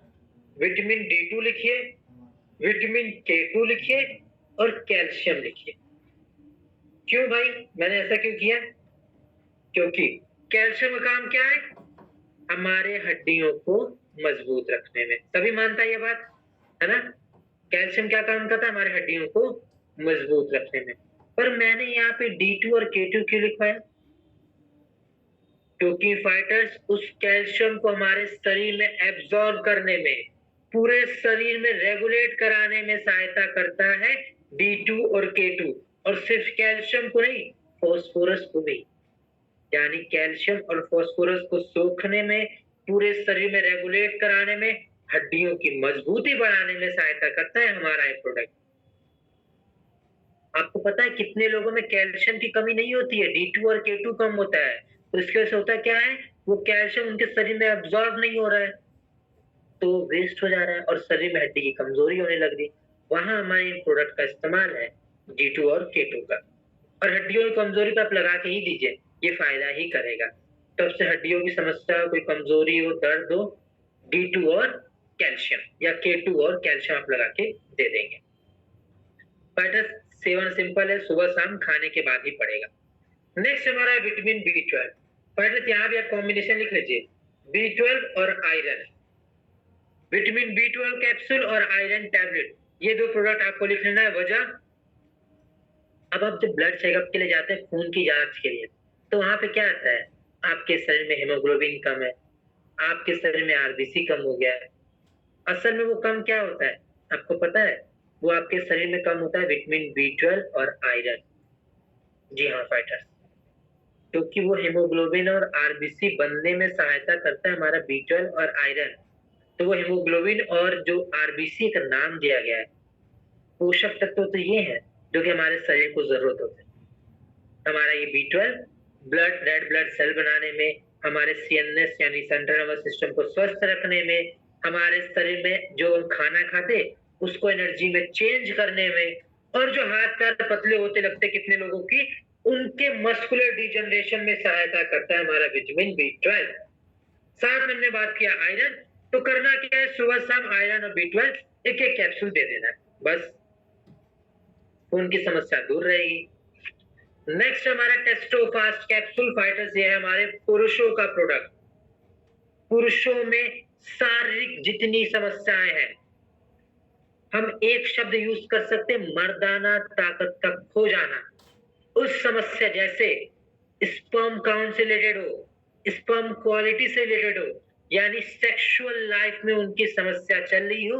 विटामिन D2 लिखिए, विटामिन K2 लिखिए और कैल्शियम लिखिए। क्यों भाई मैंने ऐसा क्यों किया, क्योंकि कैल्शियम का काम क्या है, हमारे हड्डियों को मजबूत रखने में। सभी मानता है ये बात है ना, कैल्शियम क्या काम करता है, हमारे हड्डियों को मजबूत रखने में। पर मैंने यहाँ पे D2 और K2 क्यों लिखवाया, क्योंकि फाइटर्स उस कैल्शियम को हमारे शरीर में एब्जॉर्ब करने में, पूरे शरीर में रेगुलेट कराने में सहायता करता है D2 और K2, और सिर्फ कैल्शियम को नहीं फास्फोरस को भी, यानी कैल्शियम और फास्फोरस को सोखने में, पूरे शरीर में रेगुलेट कराने में, हड्डियों की मजबूती बढ़ाने में सहायता करता है हमारा ये प्रोडक्ट। आपको पता है कितने लोगों में कैल्शियम की कमी नहीं होती है, D2 और K2 कम होता है, तो इसके वजह से होता क्या है, वो कैल्शियम उनके शरीर में एब्जॉर्ब नहीं हो रहा है तो वेस्ट हो जा रहा है और शरीर में हड्डी की कमजोरी होने लग रही। वहां हमारे इन प्रोडक्ट का इस्तेमाल है D2 और K2 का, और हड्डियों की कमजोरी पे आप लगा के ही दीजिए, ये फायदा ही करेगा। तब से हड्डियों की समस्या, कोई कमजोरी हो, दर्द हो, D2 और कैल्शियम या K2 और कैल्शियम आप लगा के दे देंगे। फाइटर्स सेवन सिंपल है, सुबह शाम खाने के बाद ही पड़ेगा। नेक्स्ट हमारा है विटामिन B12। फाइटर्स यहाँ भी आप कॉम्बिनेशन लिख लीजिए, B12 और आयरन, विटामिन B12 कैप्सूल और आयरन टैबलेट, ये 2 प्रोडक्ट आपको लिख लेना है। वजह, अब आप जब ब्लड चेकअप के लिए जाते हैं खून की जांच के लिए, तो वहां पे क्या आता है, आपके शरीर में हेमोग्लोबिन कम है, आपके शरीर में RBC कम हो गया है। असल में वो कम क्या होता है आपको पता है, वो आपके शरीर में कम होता है विटामिन B12 और आयरन। जी हाँ फाइटर्स, क्योंकि वो हेमोग्लोबिन और RBC बनने में सहायता करता है हमारा B12 और आयरन, तो वो हेमोग्लोबिन और जो RBC का नाम दिया गया है, पोषक तत्व तो ये है जो कि हमारे शरीर को जरूरत होते हैं। हमारा ये B12 blood, red blood cell बनाने में, हमारे CNS यानी सेंट्रल नर्वस सिस्टम को स्वस्थ रखने में, हमारे शरीर में जो हम खाना खाते उसको एनर्जी में चेंज करने में, और जो हाथ पैर पतले होते लगते कितने लोगों की, उनके मस्कुलर डिजनरेशन में सहायता करता है हमारा विटामिन B12। साथ में हमने बात किया आयरन, तो करना क्या है, सुबह शाम आयरन और B12 एक एक कैप्सूल दे देना है, बस खून की समस्या दूर रहेगी। नेक्स्ट हमारा टेस्टोफास्ट कैप्सूल। फाइटर्स ये है हमारे पुरुषों का प्रोडक्ट। पुरुषों में शारीरिक जितनी समस्याएं हैं, हम एक शब्द यूज कर सकते हैं, मर्दाना ताकत का खो जाना। उस समस्या जैसे स्पर्म काउंट से रिलेटेड हो, स्पर्म क्वालिटी से रिलेटेड हो, यानी सेक्सुअल लाइफ में उनकी समस्या चल रही हो,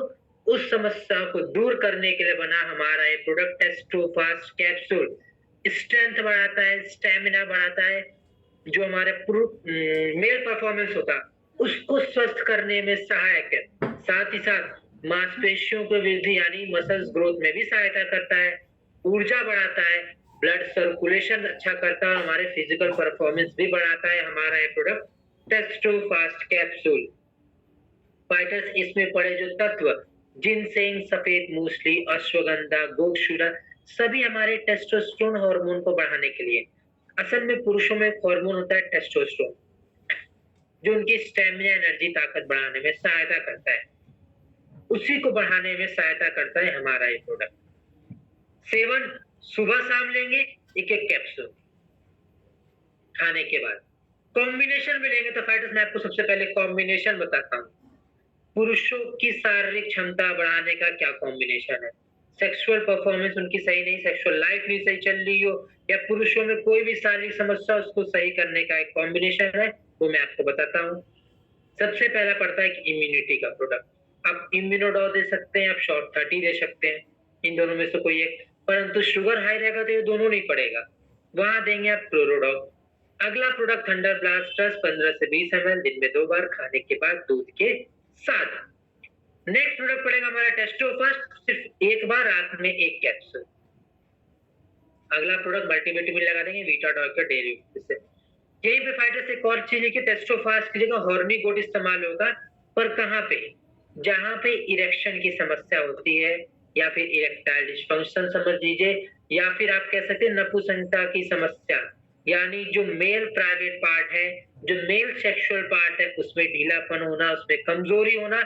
उस समस्या को दूर करने के लिए बना हमारा ये प्रोडक्ट टेस्टोफास्ट कैप्सूल। स्ट्रेंथ बढ़ाता है, स्टेमिना बढ़ाता है, जो हमारे मेल परफॉर्मेंस होता है उसको स्वस्थ करने में सहायक है। साथ ही साथ मांसपेशियों को वृद्धि यानी मसल्स ग्रोथ में भी सहायता करता है, ऊर्जा बढ़ाता है, ब्लड सर्कुलेशन अच्छा करता है और हमारे फिजिकल परफॉर्मेंस भी बढ़ाता है हमारा ये प्रोडक्ट टेस्टोफास्ट कैप्सूल। फाइटर्स, इसमें पड़े जो तत्व जिनसेंग, सफेद मूसली, अश्वगंधा, गोक्षुरा सभी हमारे टेस्टोस्टेरोन हार्मोन को बढ़ाने के लिए। असल में पुरुषों में एक हार्मोन होता है टेस्टोस्टेरोन, जो उनकी स्टेमिना, एनर्जी, ताकत बढ़ाने में सहायता करता है। उसी को बढ़ाने में सहायता करता है हमारा ये प्रोडक्ट। सेवन सुबह शाम लेंगे एक एक कैप्सूल खाने के बाद। कॉम्बिनेशन में लेंगे तो फाइटर्स, मैं आपको सबसे पहले कॉम्बिनेशन बताता हूँ। पुरुषों की शारीरिक क्षमता बढ़ाने का क्या कॉम्बिनेशन है, सेक्सुअल परफॉर्मेंस उनकी सही नहीं, सेक्सुअल लाइफ नहीं सही चल रही हो, या पुरुषों में कोई भी शारीरिक समस्या उसको सही करने का एक कॉम्बिनेशन है, वो मैं आपको बताता हूँ। सबसे पहला पड़ता है कि इम्यूनिटी का प्रोडक्ट। आप इम्यूनोडॉ दे सकते हैं, आप शॉर्ट 30 दे सकते हैं, इन दोनों में से कोई एक, परंतु शुगर हाई रहेगा तो ये दोनों नहीं पड़ेगा, वहां देंगे आप क्लोरोडॉ। अगला प्रोडक्ट थंडर ब्लास्टर्स 15 से 20 ml दिन में 2 बार खाने के बाद दूध के साथ। नेक्स्ट प्रोडक्ट पड़ेगा हमारा टेस्टोफास्ट, सिर्फ एक बार रात में एक कैप्सूल। अगला प्रोडक्ट मल्टीविटामिन लगा देंगे वीटाडॉल का डेरिवेटिव से। यहीं पे फाइटर्स एक और चीज है कि टेस्टोफास्ट की जगह हॉर्निकोड इस्तेमाल होगा, पर कहाँ पे, जहां पे इरेक्शन की समस्या होती है या फिर इरेक्टाइल डिस्फंक्शन समझ लीजिए, या फिर आप कह सकते हैं नपुंसकता की समस्या, यानी जो मेल प्राइवेट पार्ट है, जो मेल सेक्सुअल पार्ट है, उसमें ढीलापन होना, उसमें कमजोरी होना,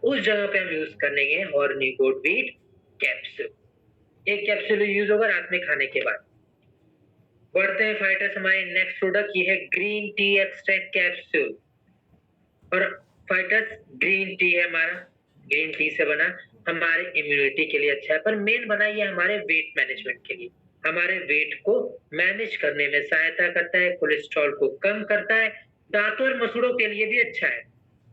उस जगह पे हम यूज करने के हॉर्निकोड वीट कैप्सूल। एक कैप्सूल यूज होगा रात में खाने के बाद। बढ़ते हैं फाइटर्स, हमारे नेक्स्ट प्रोडक्ट ये है ग्रीन टी एक्सट्रैक्ट कैप्सूल। और फाइटर्स, ग्रीन टी है हमारा, ग्रीन टी से बना, हमारे इम्यूनिटी के लिए अच्छा है, पर मेन बना ये हमारे वेट मैनेजमेंट के लिए, हमारे वेट को मैनेज करने में सहायता करता है, कोलेस्ट्रॉल को कम करता है, दांतों और मसूड़ों के लिए भी अच्छा है,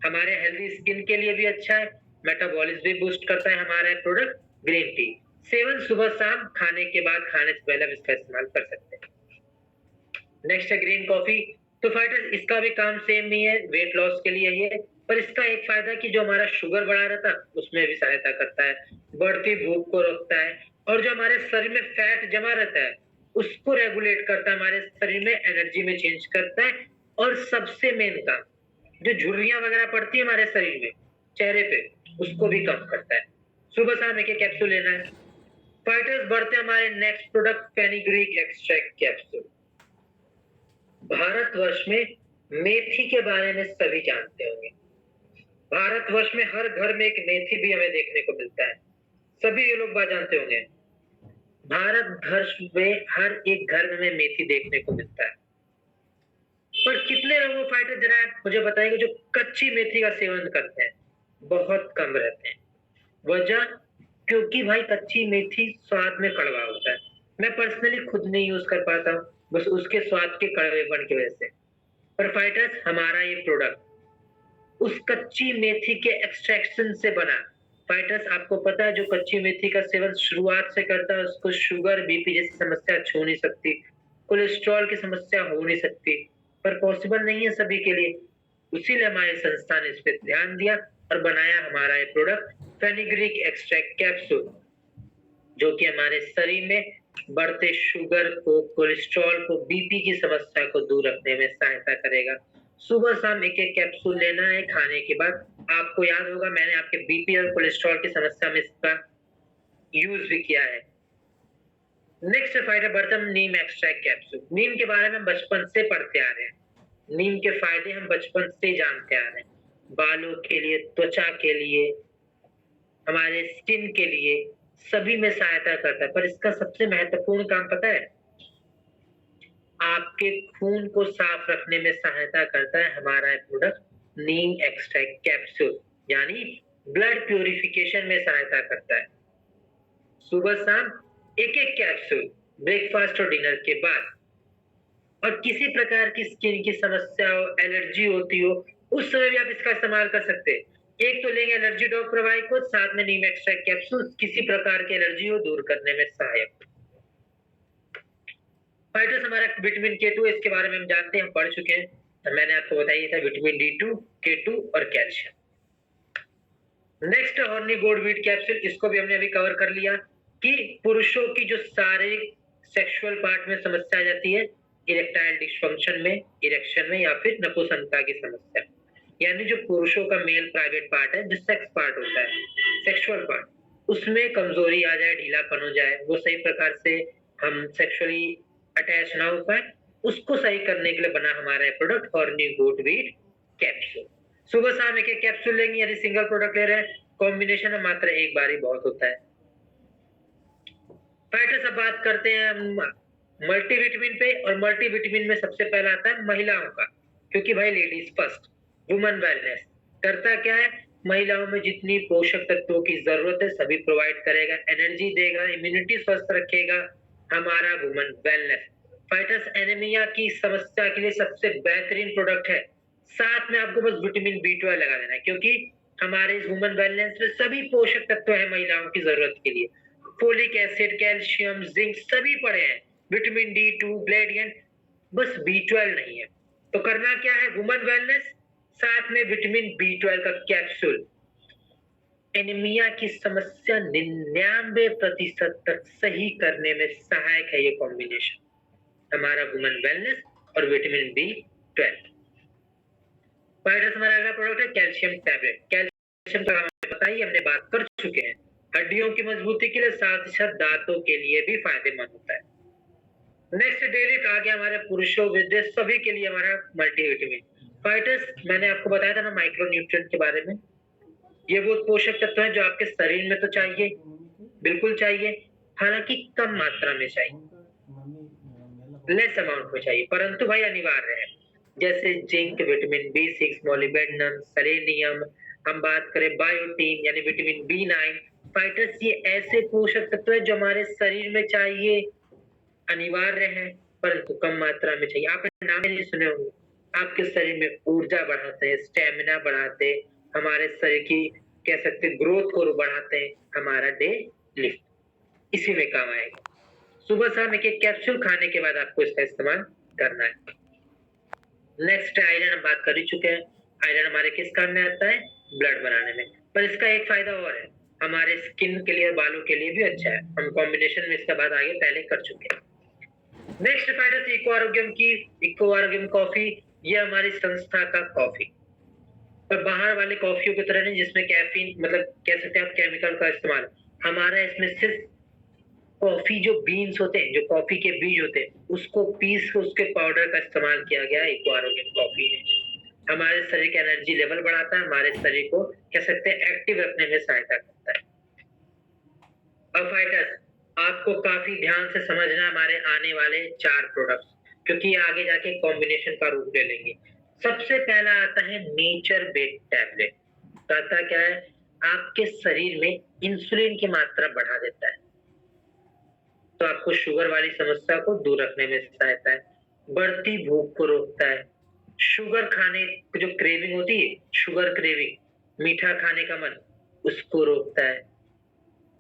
हमारे हेल्दी स्किन के लिए भी अच्छा है, मेटाबॉलिज्म भी बूस्ट करता है हमारा प्रोडक्ट ग्रीन टी। सेवन सुबह शाम खाने के बाद, खाने से पहले इसका इस्तेमाल कर सकते हैं। नेक्स्ट है ग्रीन कॉफी। तो फाइटर्स, इसका भी काम सेम नहीं है, वेट लॉस के लिए ये, पर इसका एक फायदा कि जो हमारा शुगर बढ़ा रहता है उसमें भी सहायता करता है, बढ़ती भूख को रोकता है, और जो हमारे शरीर में फैट जमा रहता है उसको रेगुलेट करता है, हमारे शरीर में एनर्जी में चेंज करता है, और सबसे मेन काम, जो झुर्रियां वगैरह पड़ती है हमारे शरीर में, चेहरे पे, उसको भी कम करता है। सुबह शाम एक कैप्सूल लेना है। फाइटर्स, बढ़ते हमारे next product fenugreek extract capsule. Bharatvarsh में मेथी के बारे में सभी जानते होंगे, भारतवर्ष में हर घर में एक मेथी भी हमें देखने को मिलता है, सभी ये लोग बात जानते होंगे, भारतवर्ष में हर एक घर में मेथी देखने को मिलता है। पर कितने लोगों फाइटर, जरा मुझे बताइए, जो कच्ची मेथी का सेवन करते हैं, बहुत कम रहते हैं। वजह, क्योंकि भाई कच्ची मेथी स्वाद में कड़वा होता है, मैं पर्सनली खुद नहीं यूज कर पाता हूँ, बस उसके स्वाद के कड़वेपन की वजह से। पर फाइटर्स, हमारा ये प्रोडक्ट उस कच्ची मेथी के एक्सट्रैक्शन से बना। फाइटर्स, आपको पता है जो कच्ची मेथी का सेवन शुरुआत से करता है उसको शुगर, बीपी जैसी समस्या छू नहीं सकती, कोलेस्ट्रॉल की समस्या हो नहीं सकती, पर पॉसिबल नहीं है सभी के लिए। इसीलिए हमारे संस्था ने इस पर ध्यान दिया और बनाया हमारा ये प्रोडक्ट फेनिग्रीक एक्सट्रैक्ट कैप्सूल, जो कि हमारे शरीर में बढ़ते शुगर को, कोलेस्ट्रॉल को, बीपी की समस्या को दूर रखने में सहायता करेगा। सुबह शाम एक एक कैप्सूल लेना है खाने के बाद। आपको याद होगा मैंने आपके बीपी और कोलेस्ट्रॉल की समस्या में इसका यूज भी किया है। नेक्स्ट फाइटर बर्तन नीम एक्सट्रैक्ट कैप्सूल। नीम के बारे में बचपन से पढ़ते आ रहे हैं, नीम के फायदे हम बचपन से जानते आ रहे हैं, बालों के लिए, त्वचा के लिए, हमारे स्किन के लिए, सभी में सहायता करता है। पर इसका सबसे महत्वपूर्ण काम पता है, आपके खून को साफ रखने में सहायता करता है हमारा प्रोडक्ट नीम एक्सट्रैक्ट कैप्सूल, यानी ब्लड प्यूरिफिकेशन में सहायता करता है। सुबह शाम एक एक कैप्सूल ब्रेकफास्ट और डिनर के बाद। और किसी प्रकार की स्किन की समस्या हो, एलर्जी होती हो, उस समय भी आप इसका इस्तेमाल कर सकते हैं। एक तो लेंगे एलर्जी ड्रॉप प्रवाही को, साथ में नीम एक्सट्रैक्ट कैप्सूल किसी प्रकार की एलर्जी को दूर करने में सहायक। फाइटर्स हमारा विटामिन K2, इसके बारे में हम जानते हैं, हम पढ़ चुके हैं। तो मैंने आपको बताया था विटामिन D2, K2 और कैल्शियम। नेक्स्ट हॉर्नी गोड वीट कैप्सूल, इसको भी हमने अभी कवर कर लिया कि पुरुषों की जो शारीरिक सेक्सुअल पार्ट में समस्या आ जाती है, इरेक्टाइल डिस्फंक्शन में, इरेक्शन में या फिर नपुंसकता की समस्या, यानी जो पुरुषों का मेल प्राइवेट पार्ट है, जो सेक्स पार्ट होता है, सेक्सुअल पार्ट, उसमें कमजोरी आ जाए, ढीलापन हो जाए, वो सही प्रकार से हम सेक्सुअली अटैच ना हो पाए, उसको सही करने के लिए बना हमारा प्रोडक्ट हॉर्नी गोट वीट कैप्सूल। सुबह शाम एक एक कैप्सूल लेंगे, यदि सिंगल प्रोडक्ट ले रहे हैं, कॉम्बिनेशन में मात्र एक बार ही बहुत होता है। फाइटर्स अब बात करते हैं मल्टीविटामिन पे, और मल्टीविटामिन में सबसे पहला आता है महिलाओं का, क्योंकि भाई लेडीज फर्स्ट, वुमेन वेलनेस करता क्या है, महिलाओं में जितनी पोषक तत्वों की जरूरत है सभी प्रोवाइड करेगा, एनर्जी देगा, इम्यूनिटी स्वस्थ रखेगा, हमारा वुमेन वेलनेस। फाइटर्स एनीमिया की समस्या के लिए सबसे बेहतरीन प्रोडक्ट है, साथ में आपको बस विटामिन B12 लगा देना है, क्योंकि हमारे इस वुमेन वेलनेस में सभी पोषक तत्व है महिलाओं की जरूरत के लिए, फोलिक एसिड, कैल्शियम, जिंक सभी पड़े हैं, विटामिन D2, ग्लैडियन, बस B12 नहीं है। तो करना क्या है, वुमेन वेलनेस साथ में विटामिन B12 का कैप्सूल, एनीमिया की समस्या 99% तक सही करने में सहायक है ये कॉम्बिनेशन, हमारा वुमेन वेलनेस और विटामिन B12। फाइटर्स हमारा अगला प्रोडक्ट है कैल्शियम टैबलेट। कैल्शियम का हमें पता ही, हमने बात कर चुके हैं, हड्डियों की मजबूती के लिए, साथ ही साथ दांतों के लिए भी फायदेमंद होता है। नेक्स्ट डेली आ गया हमारे पुरुषों, वृद्ध सभी के लिए हमारा मल्टीविटामिन। फाइटर्स मैंने आपको बताया था ना माइक्रो न्यूट्रिएंट के बारे में, ये वो पोषक तत्व है जो आपके शरीर में तो चाहिए, बिल्कुल चाहिए, हालांकि कम मात्रा में चाहिए, लेस अमाउंट में चाहिए, परंतु भाई अनिवार्य है, जैसे zinc, vitamin B6, molybdenum, selenium, हम बात करें बायोटीन यानी विटामिन B9। फाइटर्स ये ऐसे पोषक तत्व है जो हमारे शरीर में चाहिए, अनिवार्य है, परंतु कम मात्रा में चाहिए। आपने नाम नहीं सुने होंगे, आपके शरीर में ऊर्जा बढ़ाते हैं, स्टेमिना बढ़ाते हैं, हमारे शरीर की कह सकते हैं ग्रोथ को बढ़ाते हैं, हमारा डे लिफ्ट, इसी में काम आएगा। सुबह शाम एक एक कैप्सूल खाने के बाद आपको इसका इस्तेमाल करना है। नेक्स्ट आयरन हम बात कर ही चुके हैं, आयरन हमारे किस काम में आता है, ब्लड बनाने में, पर इसका एक फायदा और है, हमारे स्किन के लिए और बालों के लिए भी अच्छा है, हम कॉम्बिनेशन में इसका बात आगे पहले कर चुके हैं। नेक्स्ट फाइटर्स इको आरोग्यम की, इको आरोग्यम कॉफी, ये हमारी संस्था का कॉफी, पर बाहर वाले कॉफियों की तरह नहीं जिसमें कैफीन, मतलब कह सकते हैं आप केमिकल का इस्तेमाल, हमारा इसमें सिर्फ कॉफी जो बीन्स होते हैं, जो कॉफी के बीज होते हैं, उसको पीस के उसके पाउडर का इस्तेमाल किया गया है इको आरोग्यम कॉफी में। हमारे शरीर का एनर्जी लेवल बढ़ाता है, हमारे शरीर को कह सकते हैं एक्टिव रखने में सहायता करता है। अब फाइटर्स आपको काफी ध्यान से समझना हमारे आने वाले 4 प्रोडक्ट्स, क्योंकि आगे जाके कॉम्बिनेशन का रूप ले लेंगे। सबसे पहला आता है नेचर बेट टैबलेट। कहता क्या है, आपके शरीर में इंसुलिन की मात्रा बढ़ा देता है, तो आपको शुगर वाली समस्या को दूर रखने में सहायता है, बढ़ती भूख को रोकता है, शुगर खाने जो क्रेविंग होती है, शुगर क्रेविंग, मीठा खाने का मन, उसको रोकता है,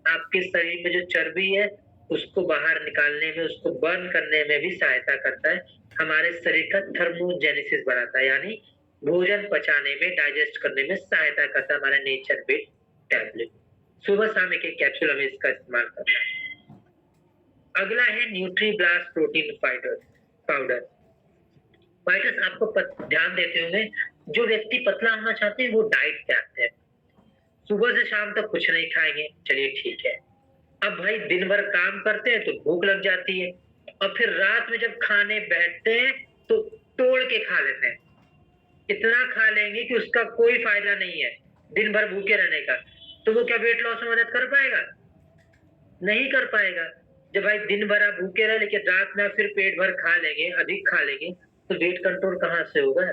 आपके शरीर में जो चर्बी है उसको बाहर निकालने में, उसको बर्न करने में भी सहायता करता है, हमारे शरीर का थर्मोजेनेसिस बढ़ाता है, यानी भोजन पचाने में, डाइजेस्ट करने में सहायता करता है हमारा नेचर बेट टैबलेट। सुबह शाम एक एक कैप्सूल हमें इसका इस्तेमाल करना है। अगला है nutri blast protein powder. Fighters आपको ध्यान देते होंगे, जो व्यक्ति पतला होना चाहते हैं वो डाइट पे आते हैं, सुबह से शाम तक कुछ नहीं खाएंगे, चलिए ठीक है, अब भाई दिन भर काम करते हैं तो भूख लग जाती है, और फिर रात में जब खाने बैठते हैं तो तोड़ के खा लेते हैं, इतना खा लेंगे कि उसका कोई फायदा नहीं है दिन भर भूखे रहने का, तो वो क्या वेट लॉस में मदद कर पाएगा, नहीं कर पाएगा। जब भाई दिन भर आप भूखे रहे लेकिन रात में फिर पेट भर खा लेंगे, अधिक खा लेंगे, तो वेट कंट्रोल कहाँ से होगा।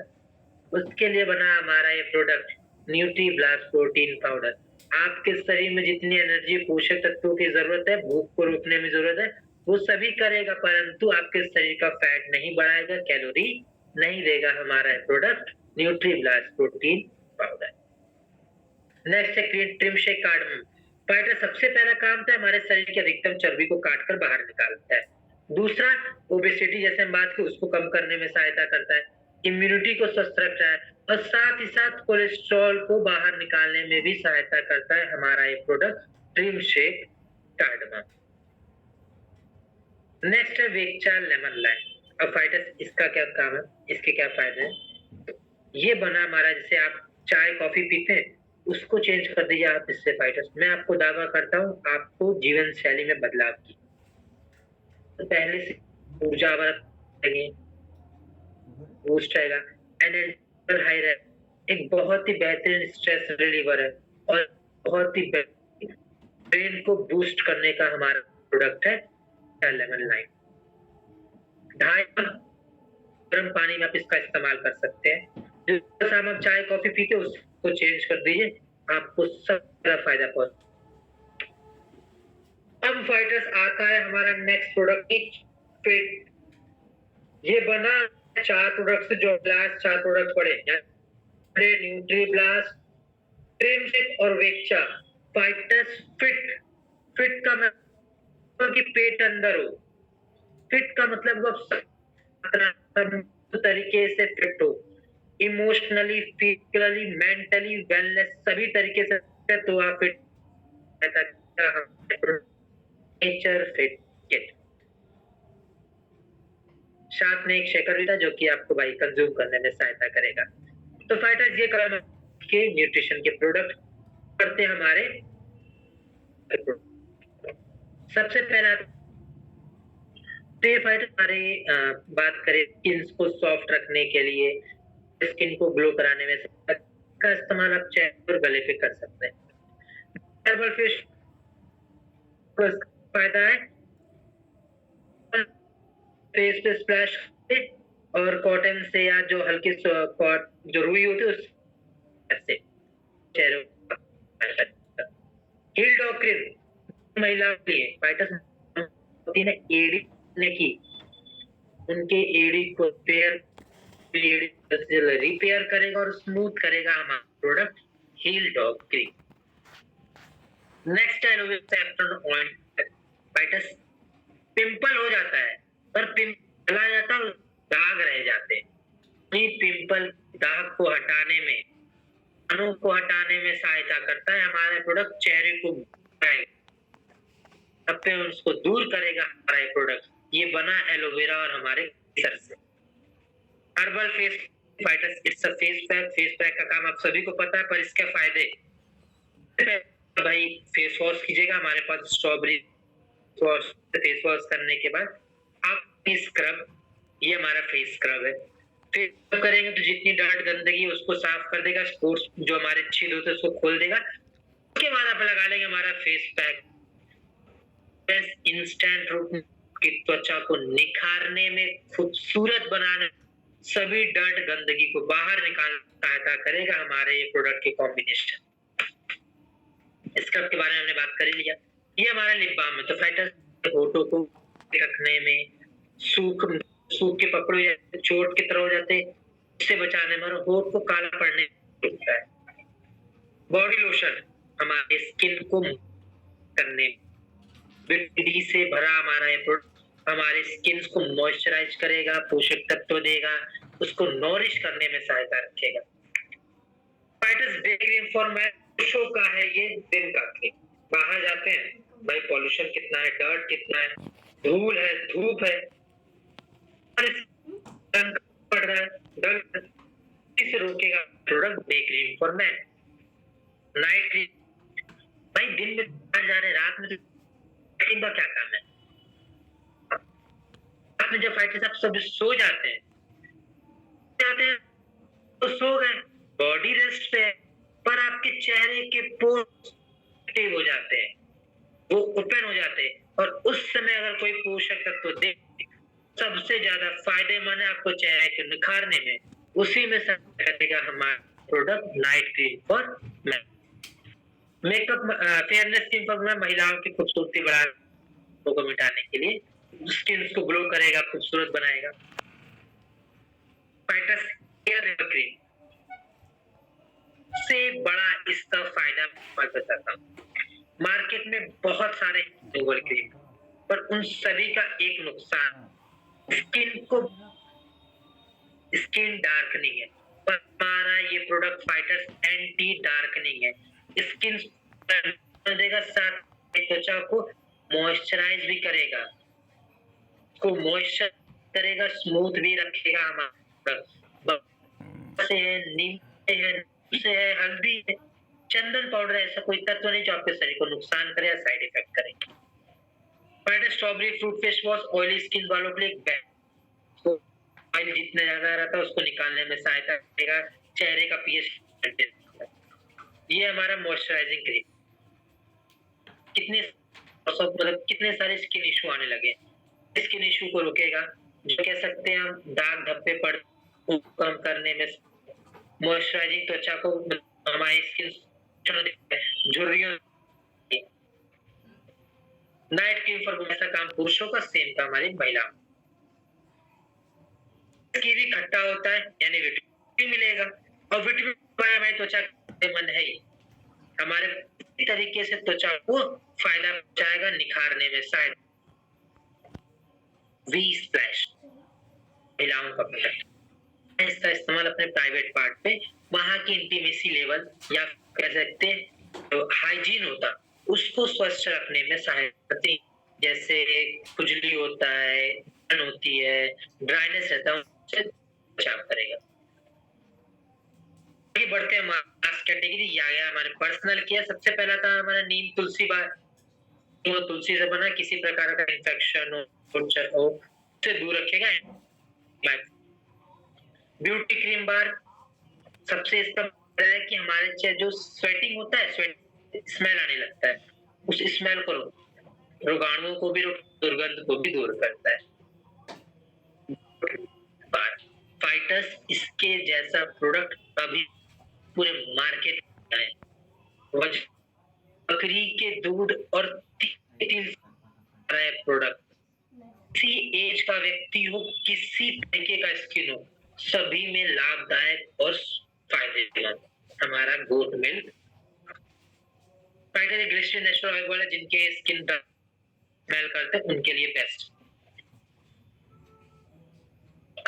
उसके लिए बना हमारा ये product nutri blast protein powder. आपके शरीर में जितनी एनर्जी, पोषक तत्वों की जरूरत है, भूख को रोकने में जरूरत है, वो सभी करेगा, परंतु आपके शरीर का फैट नहीं बढ़ाएगा, कैलोरी नहीं देगा हमारा product nutri blast protein powder. Next है ट्रिम शेक कार्डमम। फाइटर सबसे पहला काम तो हमारे शरीर की अधिकतम चर्बी को काटकर बाहर निकालता है। दूसरा, ओबेसिटी जैसे हम बात की उसको कम करने में सहायता करता है, इम्यूनिटी को स्वस्थ रखता है और साथ ही साथ कोलेस्ट्रॉल को बाहर निकालने में भी सहायता करता है हमारा ये product trim shake cardamom. Next है वेक्चा लेमन लाइम। अब फाइटर्स इसका क्या काम है, इसके क्या फायदे हैं? ये बना हमारा, जैसे आप चाय कॉफी पीते हैं उसको चेंज कर दीजिए आप इससे फाइटर्स। मैं आपको दावा करता हूँ आपको जीवन शैली में बदलाव की, तो पहले से ऊर्जा बढ़ेगी, बूस्ट रहेगा, एनर्जी हाई रहेगा, एक बहुत ही बेहतरीन स्ट्रेस रिलीवर है और बहुत ही ब्रेन को बूस्ट करने का हमारा प्रोडक्ट है लेमन लाइम। 2.5 गर्म पानी में आप इसका इस्तेमाल कर सकते हैं। जो शाम आप चाय कॉफी पीते हो उसको चेंज कर दीजिए, आपको सब फायदा पहुंचे। अब फाइटर्स आता है हमारा नेक्स्ट प्रोडक्ट फिट। ये बना 4 प्रोडक्ट से, जो लास्ट 4 प्रोडक्ट पड़े न्यूट्री ब्लास्ट, ट्रिम शेक और वेक्चा। फाइटर्स फिट का मतलब कि पेट अंदर हो, फिट का मतलब वो तरीके से फिट हो, इमोशनली, फिजिकली, मेंटली, वेलनेस सभी तरीके से, तो आप फिट नेचर फिट किट। साथ में एक शेकर भी था जो कि आपको भाई कंज्यूम करने में सहायता करेगा। तो फाइटर्स ये काम के न्यूट्रिशन के प्रोडक्ट करते हैं हमारे। सबसे पहला तो फाइटर हमारे बात करें स्किन को सॉफ्ट रखने के लिए, स्किन को ग्लो कराने में का इस्तेमाल आप चेहरे और गले पे कर सकते हैं। हर्बल फेस फायदा है फेस पे स्प्लैश और कॉटन से या जो हल्के जो रुई होती है उससे चेहरे हील डॉग क्रीम महिलाओं के लिए फाइटर्स होती है एडी की, उनके एडी को रिपेयर करेगा और स्मूथ करेगा हमारा product heel dog cream. Next है एलोवेरा ऑइल। फाइटर्स पिंपल हो जाता है पर पिंपल चला जाता है, दाग रह जाते हैं। पिंपल दाग को हटाने में, दानों को हटाने में सहायता करता है हमारा प्रोडक्ट। चेहरे को अपने उसको दूर करेगा हमारा ये प्रोडक्ट। ये बना एलोवेरा और हमारे केसर से। Herbal face fighters it's a face pack. Face pack का काम आप सभी को पता है, पर इसके फायदे भाई फेस वॉश कीजिएगा। हमारे पास स्ट्रॉबेरी फेस वॉश करने के बाद आप स्क्रब, ये हमारा फेस स्क्रब है। फेस करेंगे तो जितनी डर्ट गंदगी है उसको साफ कर देगा, स्पोर्ट्स जो हमारे छील होते हैं उसको खोल देगा। उसके बाद आप लगा लेंगे हमारा फेस पैक। इंस्टेंट रूप की त्वचा को निखारने में, खूबसूरत बनाने, सभी डर्ट गंदगी को बाहर निकालने सहायता करेगा हमारे ये प्रोडक्ट के कॉम्बिनेशन। स्क्रब के बारे में हमने बात कर ही लिया। ये हमारा लिप बाम है। तो फाइटर्स होठों को रखने में, सूख के पकड़ जाते, चोट की तरह हो जाते, उससे बचाने में, होठ को काला पड़ने में। बॉडी लोशन हमारे स्किन को करने में, विटामिन डी से भरा हमारा ये प्रोडक्ट हमारे स्किन को मॉइस्चराइज करेगा, पोषक तत्व देगा, उसको नॉरिश करने में सहायता रखेगा। Fighters day cream for man show का है ये दिन का क्रीम। बाहर जाते हैं भाई, पॉल्यूशन कितना है, डर्ट कितना है, धूल है, धूप है, पड़ रहा है, डर इसे रोकेगा product day cream for man. Night cream भाई दिन में बाहर जा रहे, रात में क्रीम का क्या काम है? आपने जब फाइटर्स आप सब सो जाते हैं तो सो गए, बॉडी रेस्ट पे, पर आपके चेहरे के पोर्स एक्टिव हो जाते हैं, वो ओपन हो जाते हैं, और उस समय अगर कोई पोषक तत्व दे, सबसे ज्यादा फायदेमंद है आपको चेहरे को निखारने में। उसी में करेगा हमारा product night cream for man. Makeup fairness cream for man महिलाओं की खूबसूरती बढ़ाने को मिटाने के लिए, स्किन को ग्लो करेगा, खूबसूरत बनाएगा। फाइटर्स हेयर क्रीम सबसे बड़ा इसका फायदा मैं बताता हूँ। मार्केट में बहुत सारे रिमूवल क्रीम, पर उन सभी का एक नुकसान, स्किन डार्कनिंग है। पर हमारा ये प्रोडक्ट फाइटर्स एंटी डार्कनिंग है। स्किन देगा, साथ त्वचा को मॉइस्चराइज भी करेगा, को मॉइस्चर करेगा, स्मूथ भी रखेगा। हमारा से है, नीम से है, हल्दी है, चंदन पाउडर, ऐसा कोई तत्व नहीं जो आपके शरीर को नुकसान करे या साइड इफेक्ट करे। Fighter strawberry fruit face wash oily skin वालों के लिए बेस्ट। ऑयल जितना ज्यादा रहता है उसको निकालने में सहायता करेगा, चेहरे का पीएच। ये हमारा मॉइस्चराइजिंग क्रीम। कितने सारे स्किन इशू आने लगे, स्किन इशू को रोकेगा, जो कह सकते हैं हम दाग धब्बे पड़ कम करने में, मॉइस्चराइजिंग त्वचा को हमारी स्किन झुर्रियों। नाइट क्रीम फॉर ऐसा काम पुरुषों का, सेम का हमारी महिलाओं। कीवी खट्टा होता है, यानी विटामिन मिलेगा, और विटामिन हमारी त्वचा मन है ही, हमारे तरीके से त्वचा को फायदा पहुंचाएगा, निखारने में शायद। वी स्प्लैश महिलाओं का प्रोडक्ट, इसका इस्तेमाल अपने प्राइवेट पार्ट पे, वहां की इंटीमेसी लेवल या कह सकते हैं तो हाइजीन होता, उसको स्वच्छ रखने में सहायता करती। जैसे खुजली होता है, होती है, ड्राइनेस रहता है, उससे बचाव करेगा। आगे बढ़ते हैं मास्क कैटेगरी। या गया हमारे पर्सनल केयर। सबसे पहला था हमारा नीम तुलसी बार, वो तुलसी से बना, किसी प्रकार का इन्फेक्शन हो उसे दूर रखेगा। ब्यूटी क्रीम बार, सबसे इसका है कि हमारे जो स्वेटिंग होता है, स्मेल आने लगता है, उस स्मेल को रोगाणुओं को भी, दुर्गंध को भी दूर करता है। फाइटर्स इसके जैसा प्रोडक्ट अभी पूरे मार्केट में है। बकरी के दूध और तिल प्रोडक्ट, किसी एज का व्यक्ति हो, किसी तरीके का स्किन हो, सभी में लाभदायक और फायदेमंद हमारा goat milk. Fighter glycerine natural oil वाला, जिनके स्किन का स्मेल करते हैं उनके लिए बेस्ट।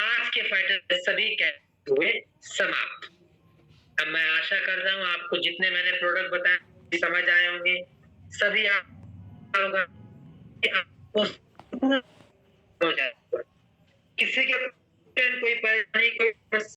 आज के फाइटर सभी कहते हुए समाप्त। अब मैं आशा कर रहा हूँ आपको जितने मैंने प्रोडक्ट बताए समझ आए होंगे, सभी होगा आपको हो जाएगा। किसी के कोई परेशानी, कोई